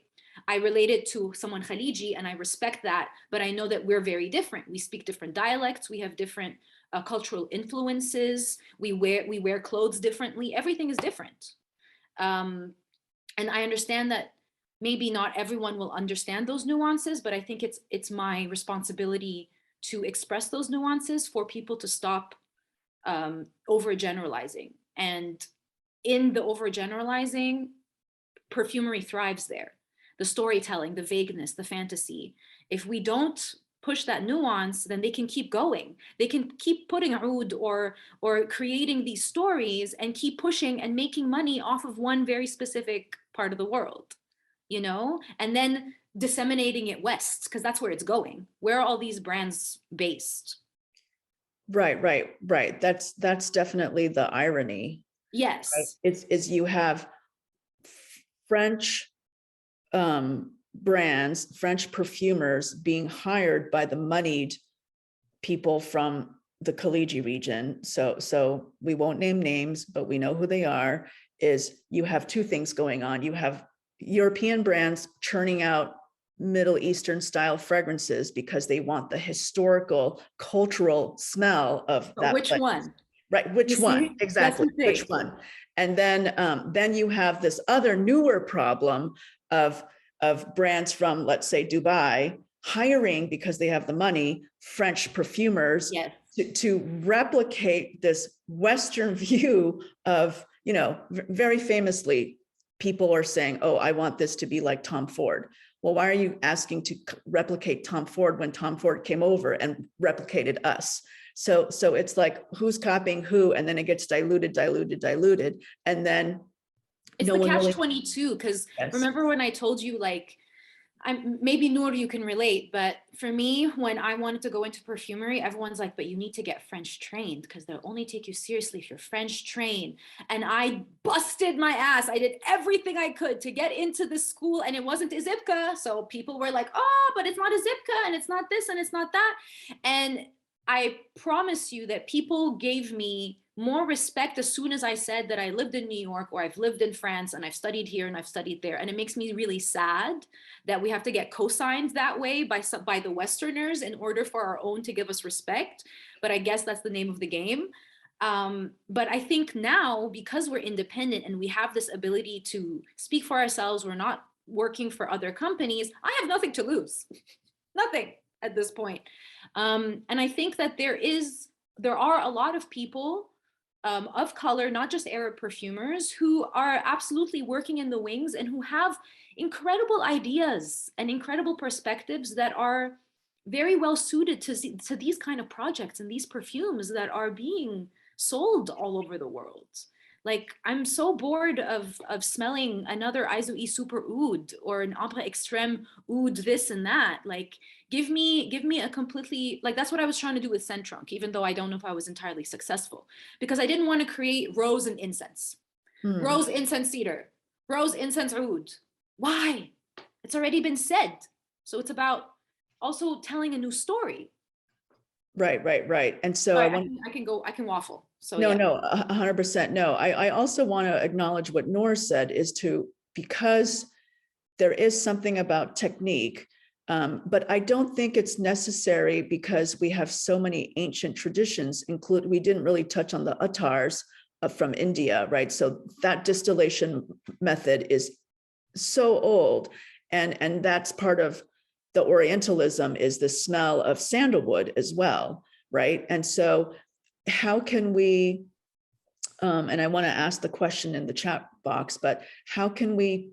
I relate it to someone Khaliji and I respect that, but I know that we're very different. We speak different dialects. We have different cultural influences. We wear clothes differently. Everything is different. And I understand that maybe not everyone will understand those nuances, but I think it's my responsibility to express those nuances for people to stop overgeneralizing. And in the overgeneralizing, perfumery thrives there. The storytelling, the vagueness, the fantasy. If we don't push that nuance, then they can keep going. They can keep putting oud or creating these stories and keep pushing and making money off of one very specific part of the world, you know, and then disseminating it west, because that's where it's going. Where are all these brands based? Right. That's definitely the irony. Yes. Right? It's you have French brands, French perfumers being hired by the moneyed people from the Khaliji region. So we won't name names, but we know who they are. Is you have two things going on. You have European brands churning out Middle Eastern style fragrances because they want the historical, cultural smell of that. Which place. one? Right, which one? Exactly, which one? And then you have this other newer problem of brands from, let's say, Dubai hiring, because they have the money, French perfumers to replicate this Western view of, you know, very famously, people are saying, oh, I want this to be like Tom Ford. Well, why are you asking to replicate Tom Ford when Tom Ford came over and replicated us? So it's like, who's copying who? And then it gets diluted. And then it's the catch-22, because remember when I told you, like, maybe Nour, you can relate, but for me, when I wanted to go into perfumery, everyone's like, but you need to get French trained because they'll only take you seriously if you're French trained. And I busted my ass. I did everything I could to get into the school, and it wasn't Izipka. So people were like, oh, but it's not Izipka, and it's not this, and it's not that. And I promise you that people gave me more respect as soon as I said that I lived in New York, or I've lived in France, and I've studied here and I've studied there. And it makes me really sad that we have to get co-signed that way by the Westerners in order for our own to give us respect. But I guess that's the name of the game. But I think now, because we're independent and we have this ability to speak for ourselves, we're not working for other companies, I have nothing to lose. Nothing at this point. And I think that there are a lot of people of color, not just Arab perfumers, who are absolutely working in the wings and who have incredible ideas and incredible perspectives that are very well suited to these kind of projects and these perfumes that are being sold all over the world. Like, I'm so bored of smelling another Aizoui Super Oud or an Ambrée Extrême Oud this and that. Like, give me a completely, like, that's what I was trying to do with Scent Trunk, even though I don't know if I was entirely successful, because I didn't want to create rose and incense. Rose, incense, cedar. Rose, incense, oud. Why? It's already been said. So it's about also telling a new story. Right. And so sorry, I can waffle. So no, 100%. No, I also want to acknowledge what Nour said, because there is something about technique, but I don't think it's necessary, because we have so many ancient traditions, we didn't really touch on the attars from India, right? So that distillation method is so old, and that's part of the Orientalism, is the smell of sandalwood as well, right? And so how can we, and I want to ask the question in the chat box, but how can we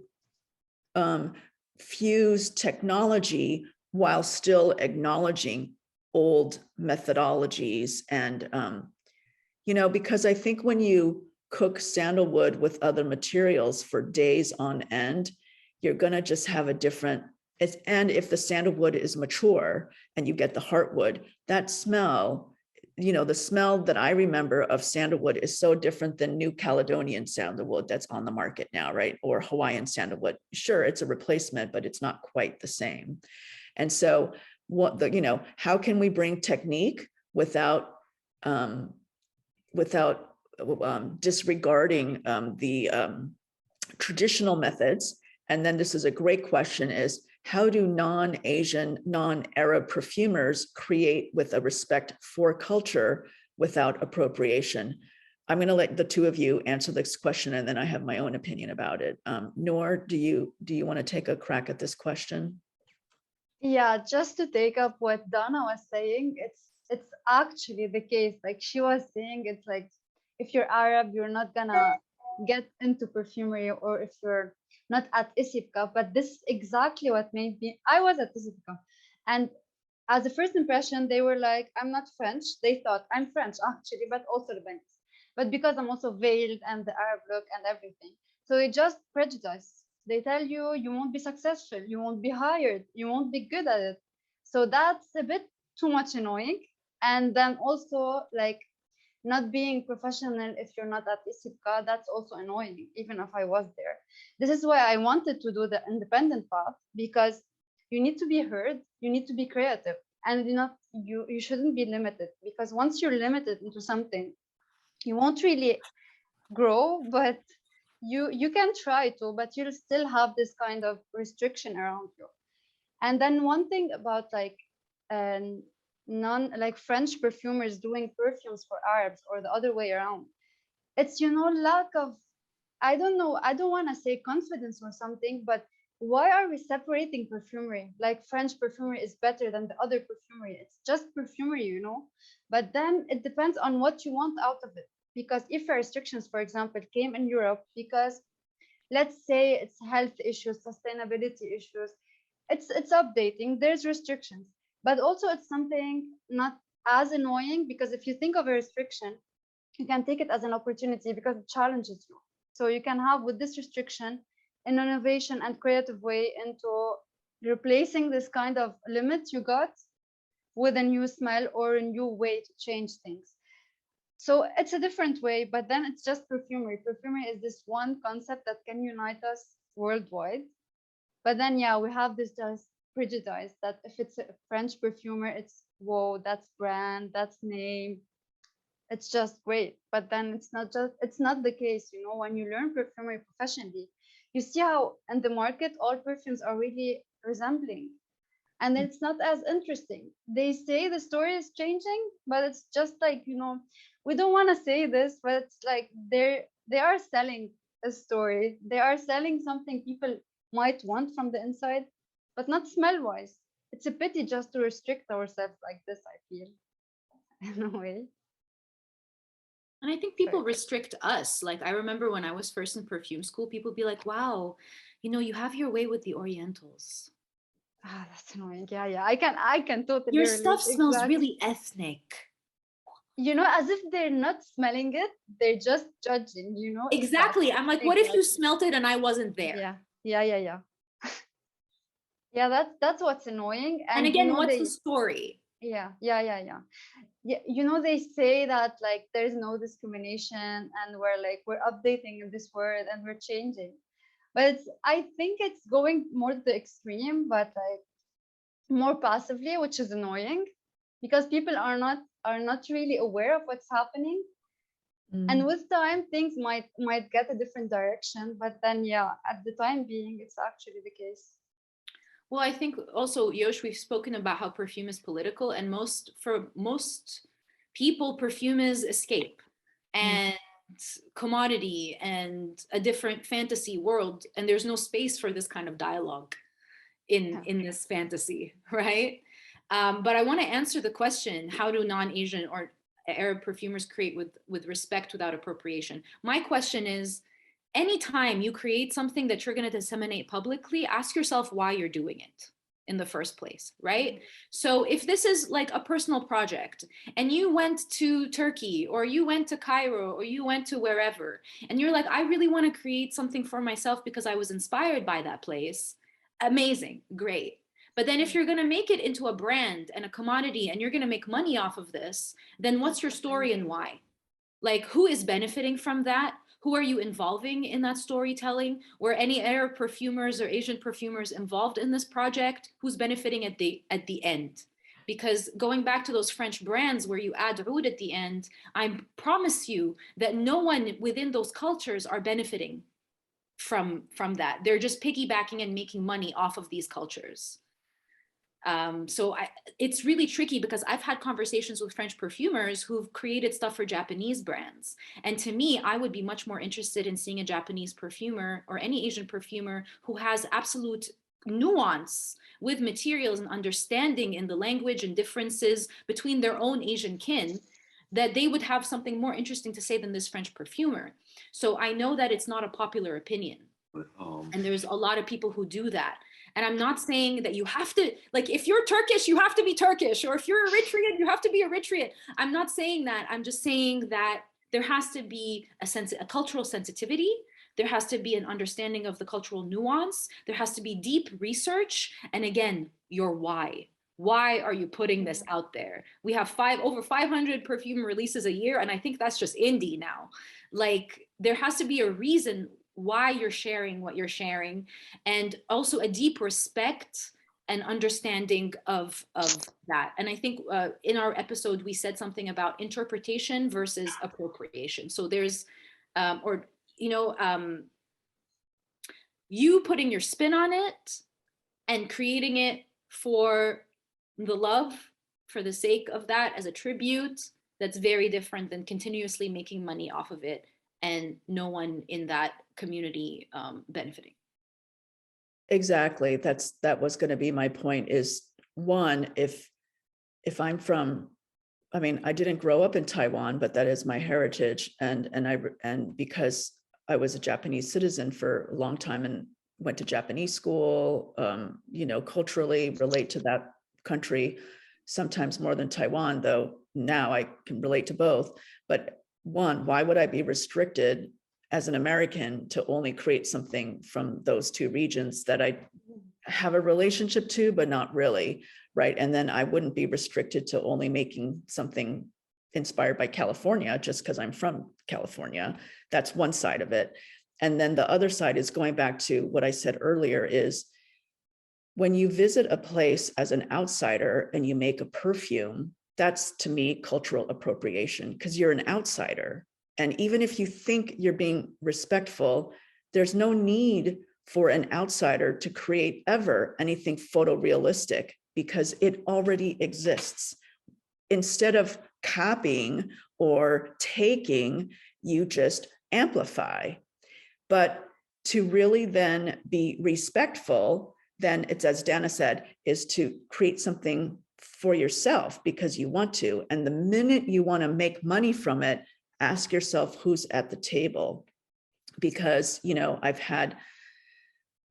fuse technology while still acknowledging old methodologies? And, because I think when you cook sandalwood with other materials for days on end, you're going to just have a different, and if the sandalwood is mature and you get the heartwood, that smell, the smell that I remember of sandalwood is so different than New Caledonian sandalwood that's on the market now, right? Or Hawaiian sandalwood. Sure, it's a replacement, but it's not quite the same. And so how can we bring technique without disregarding the traditional methods, And then this is a great question, is how do non-Asian, non-Arab perfumers create with a respect for culture without appropriation? I'm going to let the two of you answer this question, and then I have my own opinion about it. Nour, do you want to take a crack at this question? Yeah, just to take up what Dana was saying, it's actually the case. Like she was saying, it's like if you're Arab, you're not gonna get into perfumery, or if you're not at ISIPCA. But this is exactly what made me. I was at ISIPCA, and as a first impression, they were like, I'm not French. They thought I'm French actually, but also Lebanese. But because I'm also veiled and the Arab look and everything, so it just prejudice. They tell you you won't be successful, you won't be hired, you won't be good at it. So that's a bit too much annoying. And then also like not being professional if you're not at ISIPCA, that's also annoying, even if I was there. This is why I wanted to do the independent path, because you need to be heard, you need to be creative, and you shouldn't be limited, because once you're limited into something, you won't really grow, but you can try to, but you'll still have this kind of restriction around you. And then one thing about like like French perfumers doing perfumes for Arabs, or the other way around, it's lack of, I don't know, I don't want to say confidence or something, but why are we separating perfumery? Like French perfumery is better than the other perfumery. It's just perfumery, but then it depends on what you want out of it. Because if restrictions, for example, came in Europe, because let's say it's health issues, sustainability issues, it's updating, there's restrictions, but also it's something not as annoying, because if you think of a restriction, you can take it as an opportunity because it challenges you. So you can have with this restriction an innovation and creative way into replacing this kind of limit you got with a new smell or a new way to change things. So it's a different way, but then it's just perfumery. Perfumery is this one concept that can unite us worldwide. But then, yeah, we have this just prejudice that if it's a French perfumer, it's, whoa, that's brand, that's name. It's just great. But then it's not the case, when you learn perfumery professionally, you see how in the market, all perfumes are really resembling. And it's not as interesting. They say the story is changing, but it's just like, we don't want to say this, but it's like they are selling a story. They are selling something people might want from the inside, but not smell-wise. It's a pity just to restrict ourselves like this, I feel, in a way. And I think people restrict us. Like I remember when I was first in perfume school, people would be like, wow, you have your way with the Orientals. Ah, that's annoying. Yeah. I can totally Your relate. stuff smells really ethnic. As if they're not smelling it, they're just judging, Exactly. I'm like, what if you smelt it and I wasn't there? Yeah. Yeah, that's what's annoying. And again, what's the story? Yeah. They say that like there's no discrimination, and we're updating in this word and we're changing. But I think it's going more to the extreme, but like more passively, which is annoying, because people are not really aware of what's happening. And with time, things might get a different direction. But then, yeah, at the time being, it's actually the case. Well, I think also, Yosh, we've spoken about how perfume is political, and for most people, perfume is escape and commodity and a different fantasy world. And there's no space for this kind of dialogue in this fantasy, right? But I want to answer the question, how do non-Asian or Arab perfumers create with respect without appropriation? My question is, anytime you create something that you're going to disseminate publicly, ask yourself why you're doing it in the first place, right? So if this is like a personal project and you went to Turkey or you went to Cairo or you went to wherever, and you're like, I really want to create something for myself because I was inspired by that place, amazing, great. But then if you're going to make it into a brand and a commodity and you're going to make money off of this, then what's your story and why? Like, who is benefiting from that? Who are you involving in that storytelling? Were any Arab perfumers or Asian perfumers involved in this project? Who's benefiting at the end? Because going back to those French brands where you add oud at the end, I promise you that no one within those cultures are benefiting from that. They're just piggybacking and making money off of these cultures. So it's really tricky because I've had conversations with French perfumers who've created stuff for Japanese brands. And to me, I would be much more interested in seeing a Japanese perfumer or any Asian perfumer who has absolute nuance with materials and understanding in the language and differences between their own Asian kin, that they would have something more interesting to say than this French perfumer. So I know that it's not a popular opinion. And there's a lot of people who do that. And I'm not saying that you have to, like, if you're Turkish, you have to be Turkish, or if you're Eritrean, you have to be Eritrean. I'm not saying that. I'm just saying that there has to be a cultural sensitivity. There has to be an understanding of the cultural nuance. There has to be deep research. And again, your why. Why are you putting this out there? We have over 500 perfume releases a year, and I think that's just indie now. Like, there has to be a reason why you're sharing what you're sharing, and also a deep respect and understanding of that. And I think in our episode, we said something about interpretation versus appropriation. So there's, you putting your spin on it and creating it for the love, for the sake of that, as a tribute, that's very different than continuously making money off of it and no one in that community benefiting. Exactly. That was going to be my point. Is one, if I'm from, I mean, I didn't grow up in Taiwan, but that is my heritage, and because I was a Japanese citizen for a long time and went to Japanese school, culturally relate to that country sometimes more than Taiwan, though now I can relate to both. But one, why would I be restricted as an American to only create something from those two regions that I have a relationship to, but not really, right? And then I wouldn't be restricted to only making something inspired by California just because I'm from California. That's one side of it. And then the other side is going back to what I said earlier, is when you visit a place as an outsider and you make a perfume, that's, to me, cultural appropriation, because you're an outsider. And even if you think you're being respectful, there's no need for an outsider to create ever anything photorealistic, because it already exists. Instead of copying or taking, you just amplify. But to really then be respectful, then it's, as Dana said, is to create something for yourself because you want to. And the minute you want to make money from it, ask yourself who's at the table. Because, I've had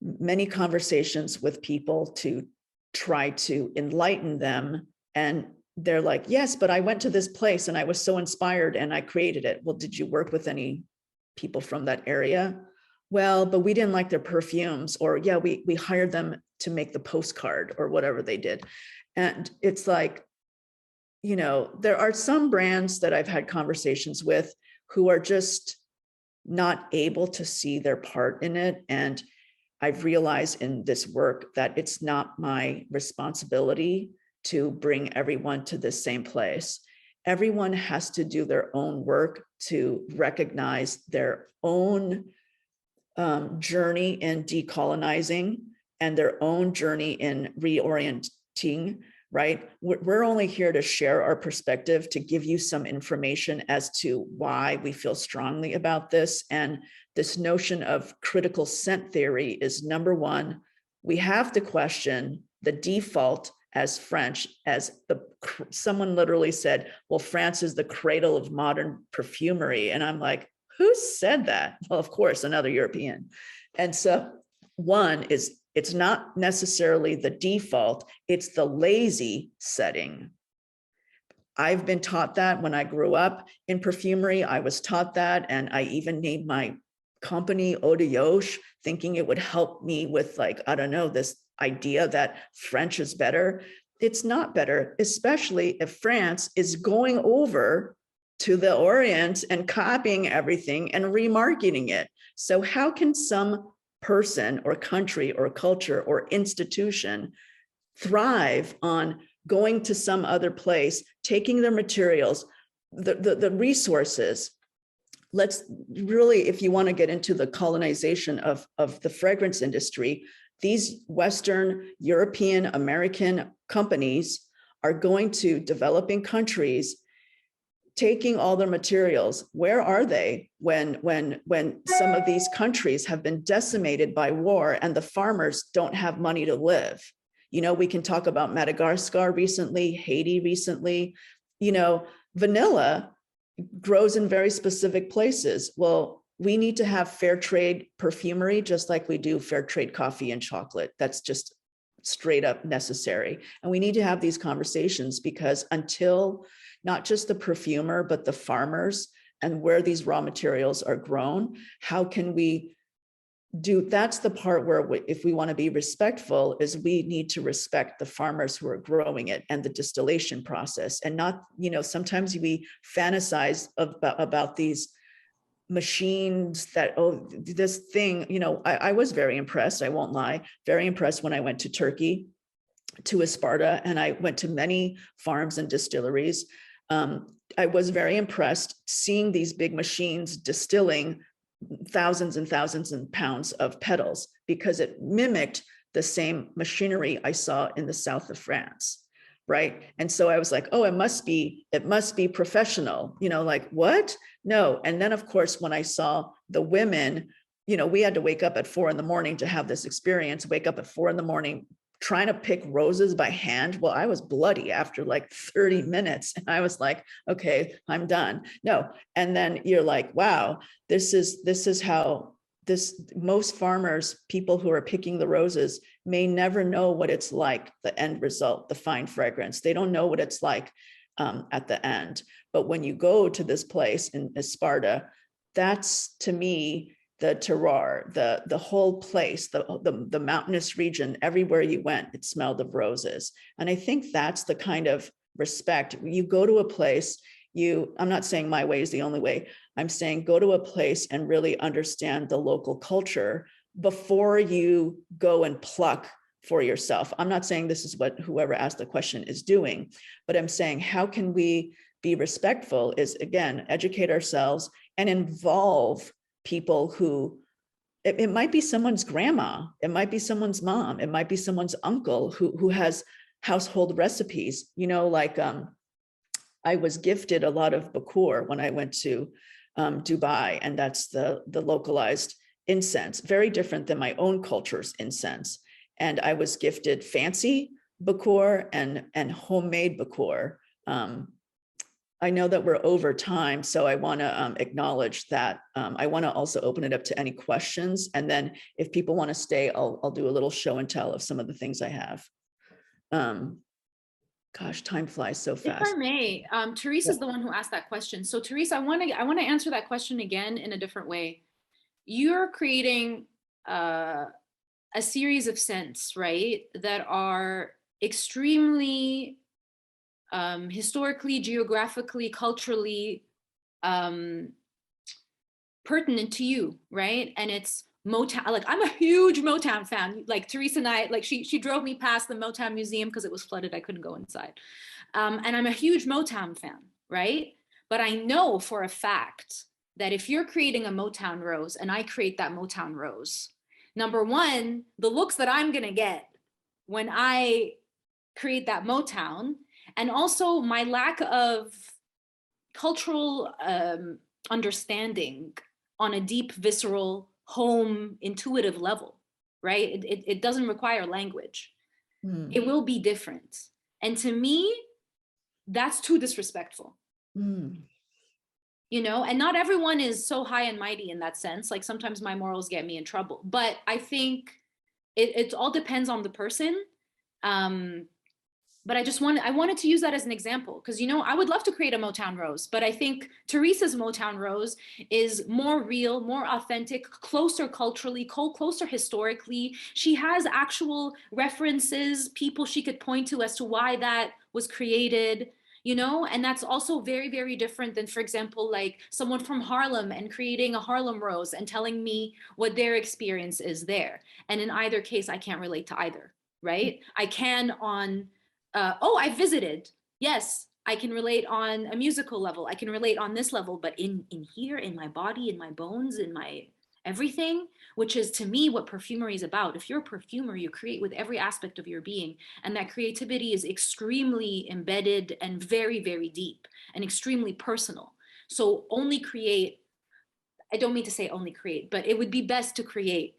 many conversations with people to try to enlighten them. And they're like, yes, but I went to this place and I was so inspired and I created it. Well, did you work with any people from that area? Well, but we didn't like their perfumes, or yeah, we hired them to make the postcard or whatever they did. And it's like, there are some brands that I've had conversations with who are just not able to see their part in it. And I've realized in this work that it's not my responsibility to bring everyone to the same place. Everyone has to do their own work to recognize their own journey in decolonizing and their own journey in reorienting, right? We're only here to share our perspective, to give you some information as to why we feel strongly about this. And this notion of critical scent theory is, number one, we have to question the default as French, someone literally said, well, France is the cradle of modern perfumery. And I'm like, who said that? Well, of course, another European. And so one is, it's not necessarily the default, it's the lazy setting. I've been taught that when I grew up in perfumery. I was taught that, and I even named my company Eau de Yosh, thinking it would help me with, this idea that French is better. It's not better, especially if France is going over to the Orient and copying everything and remarketing it. So how can some person or country or culture or institution thrive on going to some other place, taking their materials, the resources, let's really, if you want to get into the colonization of the fragrance industry, these Western, European, American companies are going to developing countries, taking all their materials. Where are they when some of these countries have been decimated by war and the farmers don't have money to live? You know, we can talk about Madagascar recently, Haiti recently. You know, vanilla grows in very specific places. Well, we need to have fair trade perfumery, just like we do fair trade coffee and chocolate. That's just straight up necessary. And we need to have these conversations, because until not just the perfumer, but the farmers and where these raw materials are grown, how can we do? That's the part where if we want to be respectful, is we need to respect the farmers who are growing it and the distillation process, and not, you know, sometimes we fantasize about these machines that, oh, this thing, you know, I was very impressed, I won't lie, very impressed when I went to Turkey, to Sparta, and I went to many farms and distilleries. I was very impressed seeing these big machines distilling thousands and thousands of pounds of petals, because it mimicked the same machinery I saw in the south of France, right? And so I was like, oh, it must be professional, you know, like what? No. And then of course, when I saw the women, you know, we had to wake up at 4 a.m. to have this experience, wake up at 4 a.m, trying to pick roses by hand. Well, I was bloody after like 30 minutes. And I was like, okay, I'm done. No. And then you're like, wow, this is how most farmers, people who are picking the roses, may never know what it's like, the end result, the fine fragrance. They don't know what it's like at the end. But when you go to this place in Sparta, that's, to me, the terroir, the whole place, the mountainous region, everywhere you went, it smelled of roses. And I think that's the kind of respect. You go to a place, I'm not saying my way is the only way, I'm saying go to a place and really understand the local culture before you go and pluck for yourself. I'm not saying this is what whoever asked the question is doing, but I'm saying, how can we be respectful is, again, educate ourselves and involve people who, it might be someone's grandma, it might be someone's mom, it might be someone's uncle who has household recipes. You know, like I was gifted a lot of bukhoor when I went to Dubai, and that's the localized incense, very different than my own culture's incense. And I was gifted fancy bukhoor and homemade bukhoor. I know that we're over time, so I want to acknowledge that. I want to also open it up to any questions, and then if people want to stay, I'll do a little show and tell of some of the things I have. Gosh, time flies so fast. If I may, Teresa's the one who asked that question. So Teresa, I want to answer that question again in a different way. You're creating a series of scents, right, that are extremely historically, geographically, culturally pertinent to you, right? And it's Motown. Like, I'm a huge Motown fan. Like Teresa and I, like she drove me past the Motown Museum because it was flooded. I couldn't go inside. And I'm a huge Motown fan, right? But I know for a fact that if you're creating a Motown rose and I create that Motown rose, number one, the looks that I'm gonna get when I create that Motown, and also my lack of cultural understanding on a deep, visceral, home, intuitive level, right? It doesn't require language. It will be different. And to me, that's too disrespectful. You know, and not everyone is so high and mighty in that sense. Like sometimes my morals get me in trouble, but I think it all depends on the person. But I wanted to use that as an example because, you know, I would love to create a Motown rose, but I think Teresa's Motown rose is more real, more authentic, closer culturally, closer historically. She has actual references, people she could point to as to why that was created, you know, and that's also very, very different than, for example, like someone from Harlem and creating a Harlem rose and telling me what their experience is there. And in either case, I can't relate to either, right? I can on... oh, I visited. Yes, I can relate on a musical level. I can relate on this level, but in here, in my body, in my bones, in my everything, which is to me what perfumery is about. If you're a perfumer, you create with every aspect of your being. And that creativity is extremely embedded and very, very deep and extremely personal. So only create, I don't mean to say only create, but it would be best to create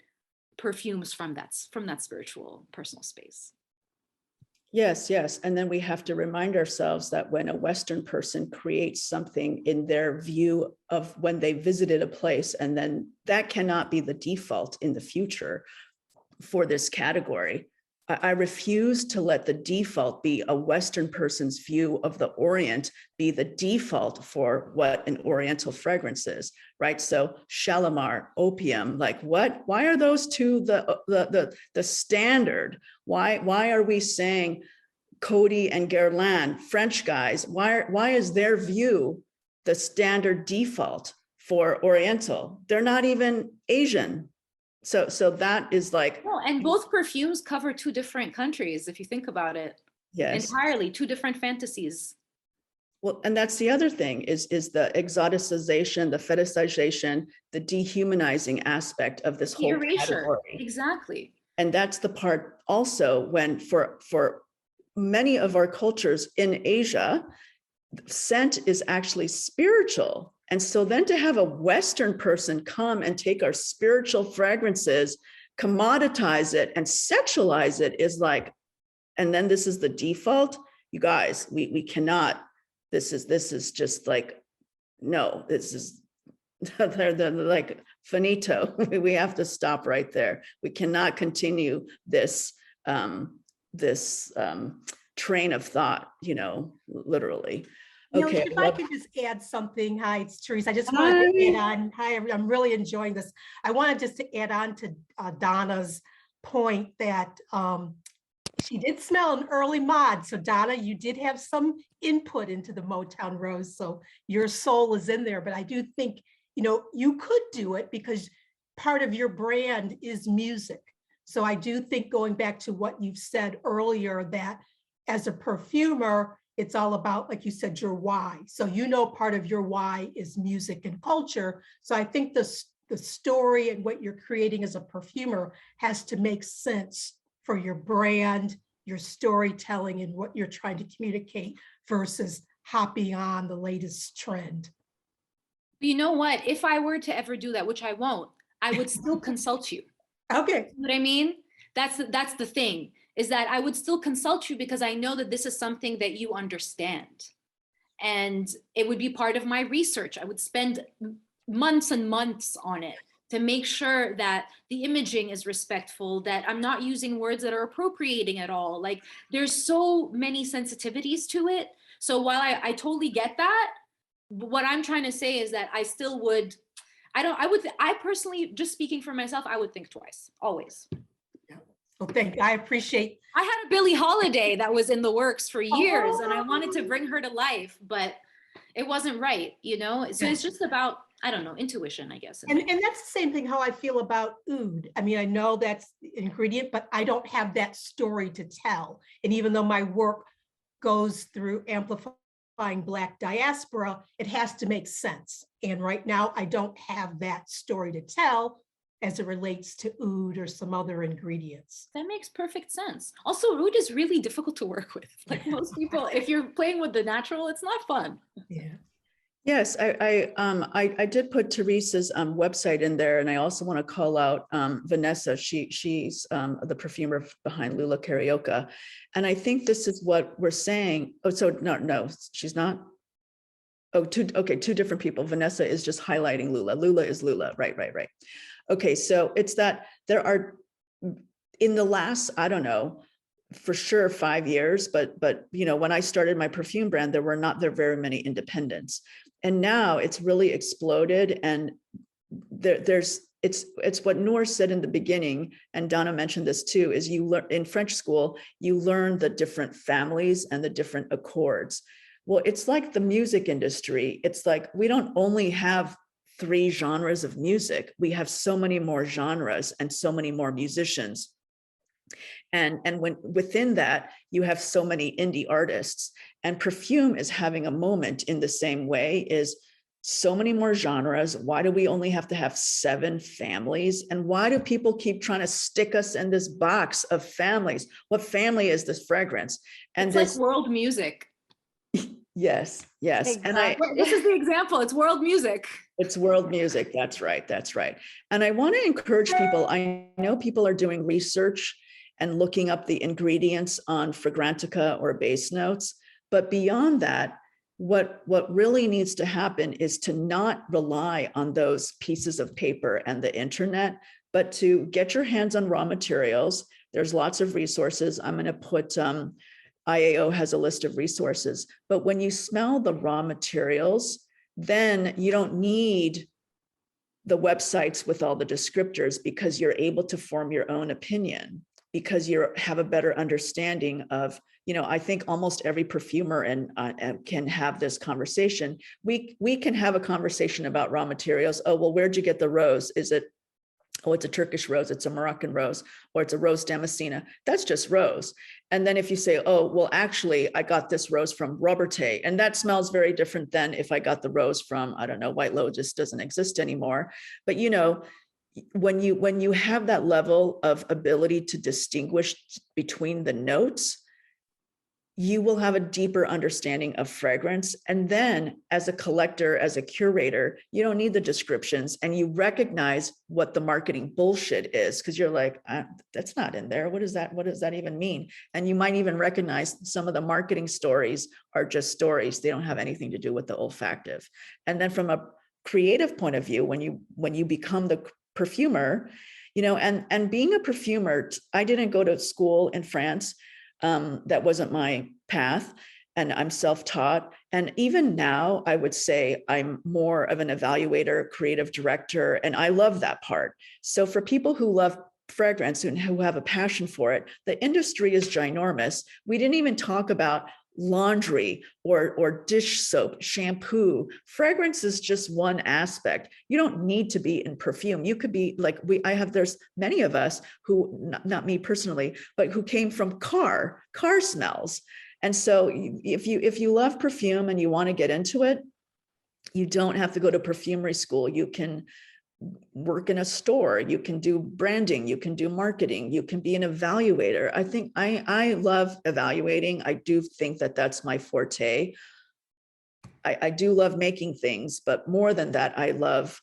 perfumes from that spiritual personal space. Yes, yes. And then we have to remind ourselves that when a Western person creates something in their view of when they visited a place, and then that cannot be the default in the future for this category. I refuse to let the default be a Western person's view of the Orient be the default for what an Oriental fragrance is, right? So Shalimar, opium, like what? Why are those two the standard? Why are we saying Coty and Guerlain, French guys? Why is their view the standard default for Oriental? They're not even Asian. So that is like, no, and both perfumes cover two different countries, if you think about it. yes, entirely two different fantasies. Well, and that's the other thing is the exoticization, the fetishization, the dehumanizing aspect of this The whole erasure, category. exactly. And that's the part also when for many of our cultures in Asia, scent is actually spiritual. And so then to have a Western person come and take our spiritual fragrances, commoditize it and sexualize it is like, and then this is the default. You guys, we cannot, this is just like, no, this is, they're like finito. We have to stop right there. We cannot continue this, train of thought, literally. Okay. If I could just add something. Hi, it's Therese. I just wanted to add on. Hi, I'm really enjoying this. I wanted just to add on to Donna's point that she did smell an early mod. So Donna, you did have some input into the Motown Rose. So your soul is in there. But I do think, you could do it because part of your brand is music. So I do think going back to what you've said earlier, that as a perfumer, it's all about, like you said, your why. So part of your why is music and culture. So I think the story and what you're creating as a perfumer has to make sense for your brand, your storytelling, and what you're trying to communicate versus hopping on the latest trend. You know what? If I were to ever do that, which I won't, I would still consult you. Okay. You know what I mean? That's the thing, is that I would still consult you because I know that this is something that you understand. And it would be part of my research. I would spend months and months on it to make sure that the imaging is respectful, that I'm not using words that are appropriating at all. Like, there's so many sensitivities to it. So while I totally get that, what I'm trying to say is that I still would, I personally, just speaking for myself, I would think twice, always. Well, thank you. I appreciate. I had a Billie Holiday that was in the works for years, and I wanted to bring her to life, but it wasn't right, So it's just about, I don't know, intuition, I guess. And that's the same thing how I feel about oud. I mean, I know that's the ingredient, but I don't have that story to tell. And even though my work goes through amplifying Black diaspora, it has to make sense. And right now, I don't have that story to tell as it relates to oud or some other ingredients. That makes perfect sense. Also, oud is really difficult to work with. Like most people, if you're playing with the natural, it's not fun. Yeah. Yes, I did put Therese's website in there, and I also want to call out Vanessa. She's the perfumer behind Lula Carioca, and I think this is what we're saying. Oh, so no, she's not. Oh, two different people. Vanessa is just highlighting Lula. Lula is Lula. Right. Okay, so it's that there are, in the last, I don't know, for sure 5 years, but when I started my perfume brand, there were not very many independents. And now it's really exploded, and it's what Nour said in the beginning, and Donna mentioned this too, is you learn in French school, you learn the different families and the different accords. Well, it's like the music industry. It's like we don't only have 3 genres of music, we have so many more genres and so many more musicians. And when within that, you have so many indie artists, and perfume is having a moment in the same way. Is so many more genres. Why do we only have to have 7 families? And why do people keep trying to stick us in this box of families? What family is this fragrance? And It's this, like world music. yes. And This is the example. It's world music. it's world music. That's right. That's right. And I want to encourage people. I know people are doing research and looking up the ingredients on Fragrantica or base notes, but beyond that, what really needs to happen is to not rely on those pieces of paper and the internet, but to get your hands on raw materials. There's lots of resources. I'm going to put, IAO has a list of resources, but when you smell the raw materials, then you don't need the websites with all the descriptors, because you're able to form your own opinion, because you have a better understanding of, I think almost every perfumer and can have this conversation. We can have a conversation about raw materials. Oh, well, where'd you get the rose? Is it, oh, it's a Turkish rose, it's a Moroccan rose, or it's a rose damascena. That's just rose. And then if you say, oh, well, actually, I got this rose from Robertet, and that smells very different than if I got the rose from, I don't know, White Lotus doesn't exist anymore. But when you have that level of ability to distinguish between the notes, you will have a deeper understanding of fragrance. And then as a collector, as a curator, you don't need the descriptions, and you recognize what the marketing bullshit is, because you're like, that's not in there. What is that? What does that even mean? And you might even recognize some of the marketing stories are just stories. They don't have anything to do with the olfactive. And then from a creative point of view, when you become the perfumer, and being a perfumer, I didn't go to school in France. That wasn't my path, and I'm self-taught. And even now, I would say I'm more of an evaluator, creative director, and I love that part. So for people who love fragrance and who have a passion for it, the industry is ginormous. We didn't even talk about laundry or dish soap, shampoo. Fragrance is just one aspect. You don't need to be in perfume. You could be like there's many of us who, not me personally, but who came from car smells. And so if you love perfume and you want to get into it, you don't have to go to perfumery school. You can work in a store, you can do branding, you can do marketing, you can be an evaluator. I think I love evaluating. I do think that that's my forte. I do love making things, but more than that, I love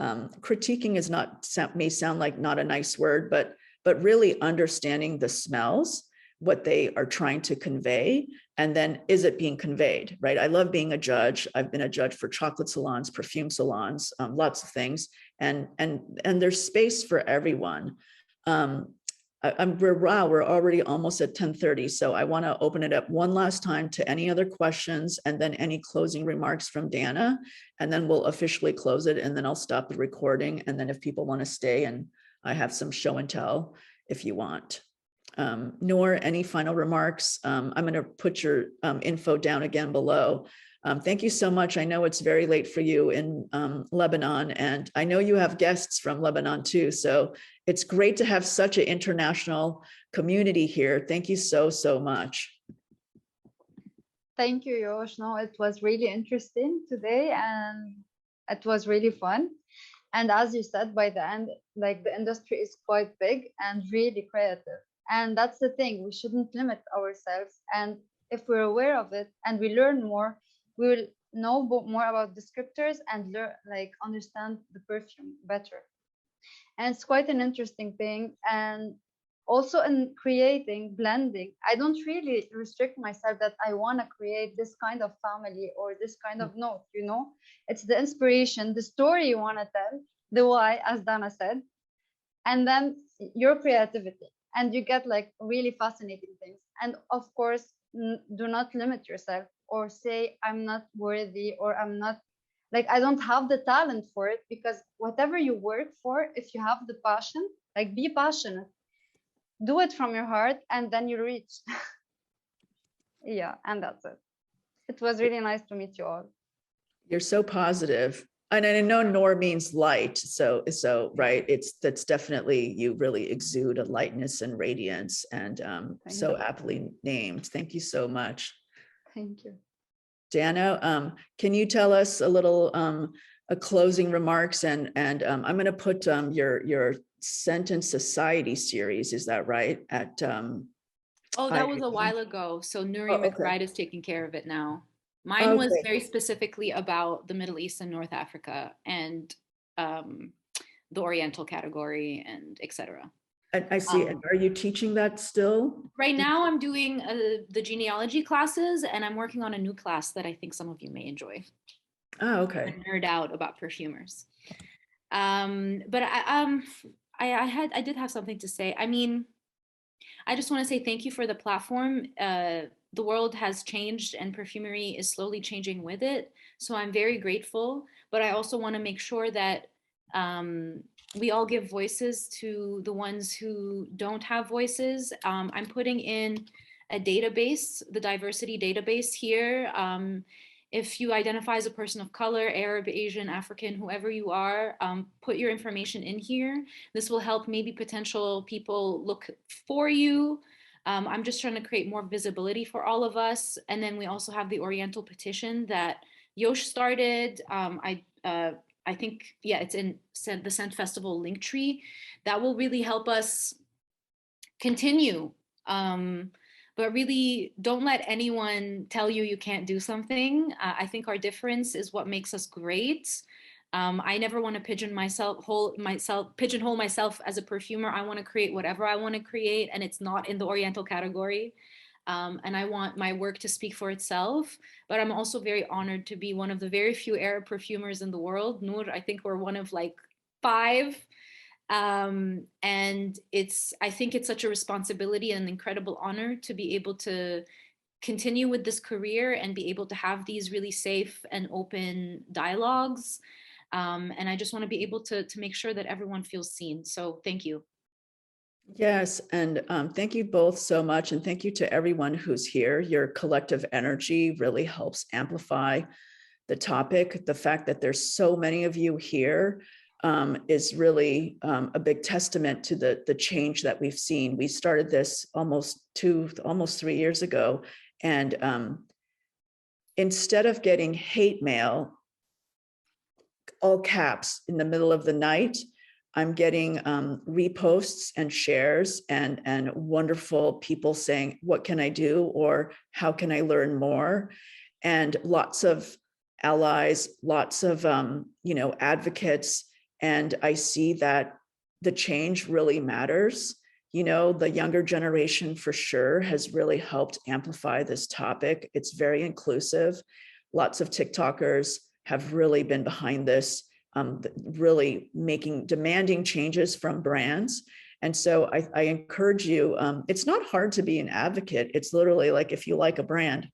critiquing may sound like not a nice word, but really understanding the smells, what they are trying to convey, and then is it being conveyed, right? I love being a judge. I've been a judge for chocolate salons, perfume salons, lots of things, and there's space for everyone. We're already almost at 10:30, so I want to open it up one last time to any other questions, and then any closing remarks from Dana, and then we'll officially close it, and then I'll stop the recording, and then if people want to stay, and I have some show and tell if you want. Nour, any final remarks? I'm going to put your info down again below. Thank you so much. I know it's very late for you in Lebanon, and I know you have guests from Lebanon too. So it's great to have such an international community here. Thank you so much. Thank you, Yosh. No, it was really interesting today, and it was really fun. And as you said, by the end, like the industry is quite big and really creative. And that's the thing, we shouldn't limit ourselves. And if we're aware of it and we learn more, we will know more about descriptors and understand the perfume better. And it's quite an interesting thing. And also in creating, blending, I don't really restrict myself that I want to create this kind of family or this kind of note, It's the inspiration, the story you want to tell, the why, as Dana said, and then your creativity. And you get like really fascinating things. And of course, do not limit yourself or say, I'm not worthy, or I'm not, I don't have the talent for it, because whatever you work for, if you have the passion, be passionate, do it from your heart, and then you reach. Yeah, and that's it. It was really nice to meet you all. You're so positive. And I know Nour means light. So right. That's definitely, you really exude a lightness and radiance, and so aptly named. Thank you so much. Thank you. Dana, can you tell us a little, a closing remarks, and I'm going to put your Scent and Society series, is that right? At Oh, that was a while ago. So Nouri okay. McBride is taking care of it now. Mine was very specifically about the Middle East and North Africa, and the Oriental category, and etc. I see. And are you teaching that still? Right now I'm doing the genealogy classes, and I'm working on a new class that I think some of you may enjoy. Oh, okay. I nerd out about perfumers. But I did have something to say. I mean, I just want to say thank you for the platform. The world has changed, and perfumery is slowly changing with it. So I'm very grateful, but I also want to make sure that we all give voices to the ones who don't have voices. I'm putting in a database, the diversity database here. If you identify as a person of color, Arab, Asian, African, whoever you are, put your information in here. This will help maybe potential people look for you. I'm just trying to create more visibility for all of us. And then we also have the Oriental petition that Yosh started. I think, yeah, it's in the Scent Festival link tree. That will really help us continue. But really, don't let anyone tell you you can't do something. I think our difference is what makes us great. I never want to pigeonhole myself as a perfumer. I want to create whatever I want to create, and it's not in the Oriental category. And I want my work to speak for itself. But I'm also very honored to be one of the very few Arab perfumers in the world. Nour, I think we're one of like 5. And I think it's such a responsibility and an incredible honor to be able to continue with this career and be able to have these really safe and open dialogues. And I just want to be able to make sure that everyone feels seen. So thank you. Yes, and thank you both so much. And thank you to everyone who's here. Your collective energy really helps amplify the topic. The fact that there's so many of you here is really a big testament to the change that we've seen. We started this almost 3 years ago. And instead of getting hate mail, all caps, in the middle of the night, I'm getting reposts and shares and wonderful people saying, what can I do? Or how can I learn more? And lots of allies, lots of advocates. And I see that the change really matters. The younger generation for sure has really helped amplify this topic. It's very inclusive. Lots of TikTokers have really been behind this, really demanding changes from brands. And so I encourage you, it's not hard to be an advocate. It's literally like, if you like a brand,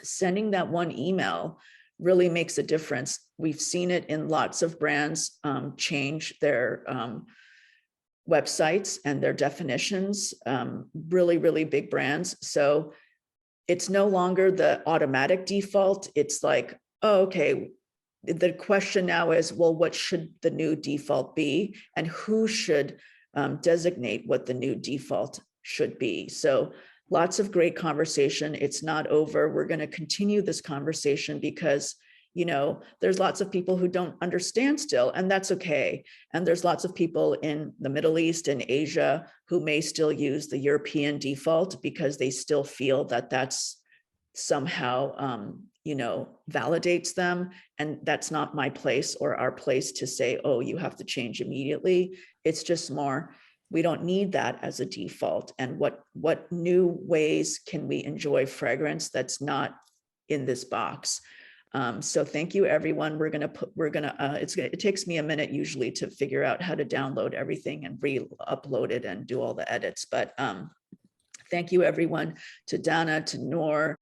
sending that one email really makes a difference. We've seen it in lots of brands change their websites and their definitions, really, really big brands. So it's no longer the automatic default. It's like, oh, okay, the question now is, well, what should the new default be? And who should designate what the new default should be? So lots of great conversation. It's not over. We're going to continue this conversation because, there's lots of people who don't understand still, and that's okay. And there's lots of people in the Middle East and Asia who may still use the European default because they still feel that that's somehow, validates them. And that's not my place or our place to say, oh, you have to change immediately. It's just more, we don't need that as a default. And what new ways can we enjoy fragrance that's not in this box? So thank you, everyone. It takes me a minute usually to figure out how to download everything and re-upload it and do all the edits. But thank you, everyone, to Dana, to Nour,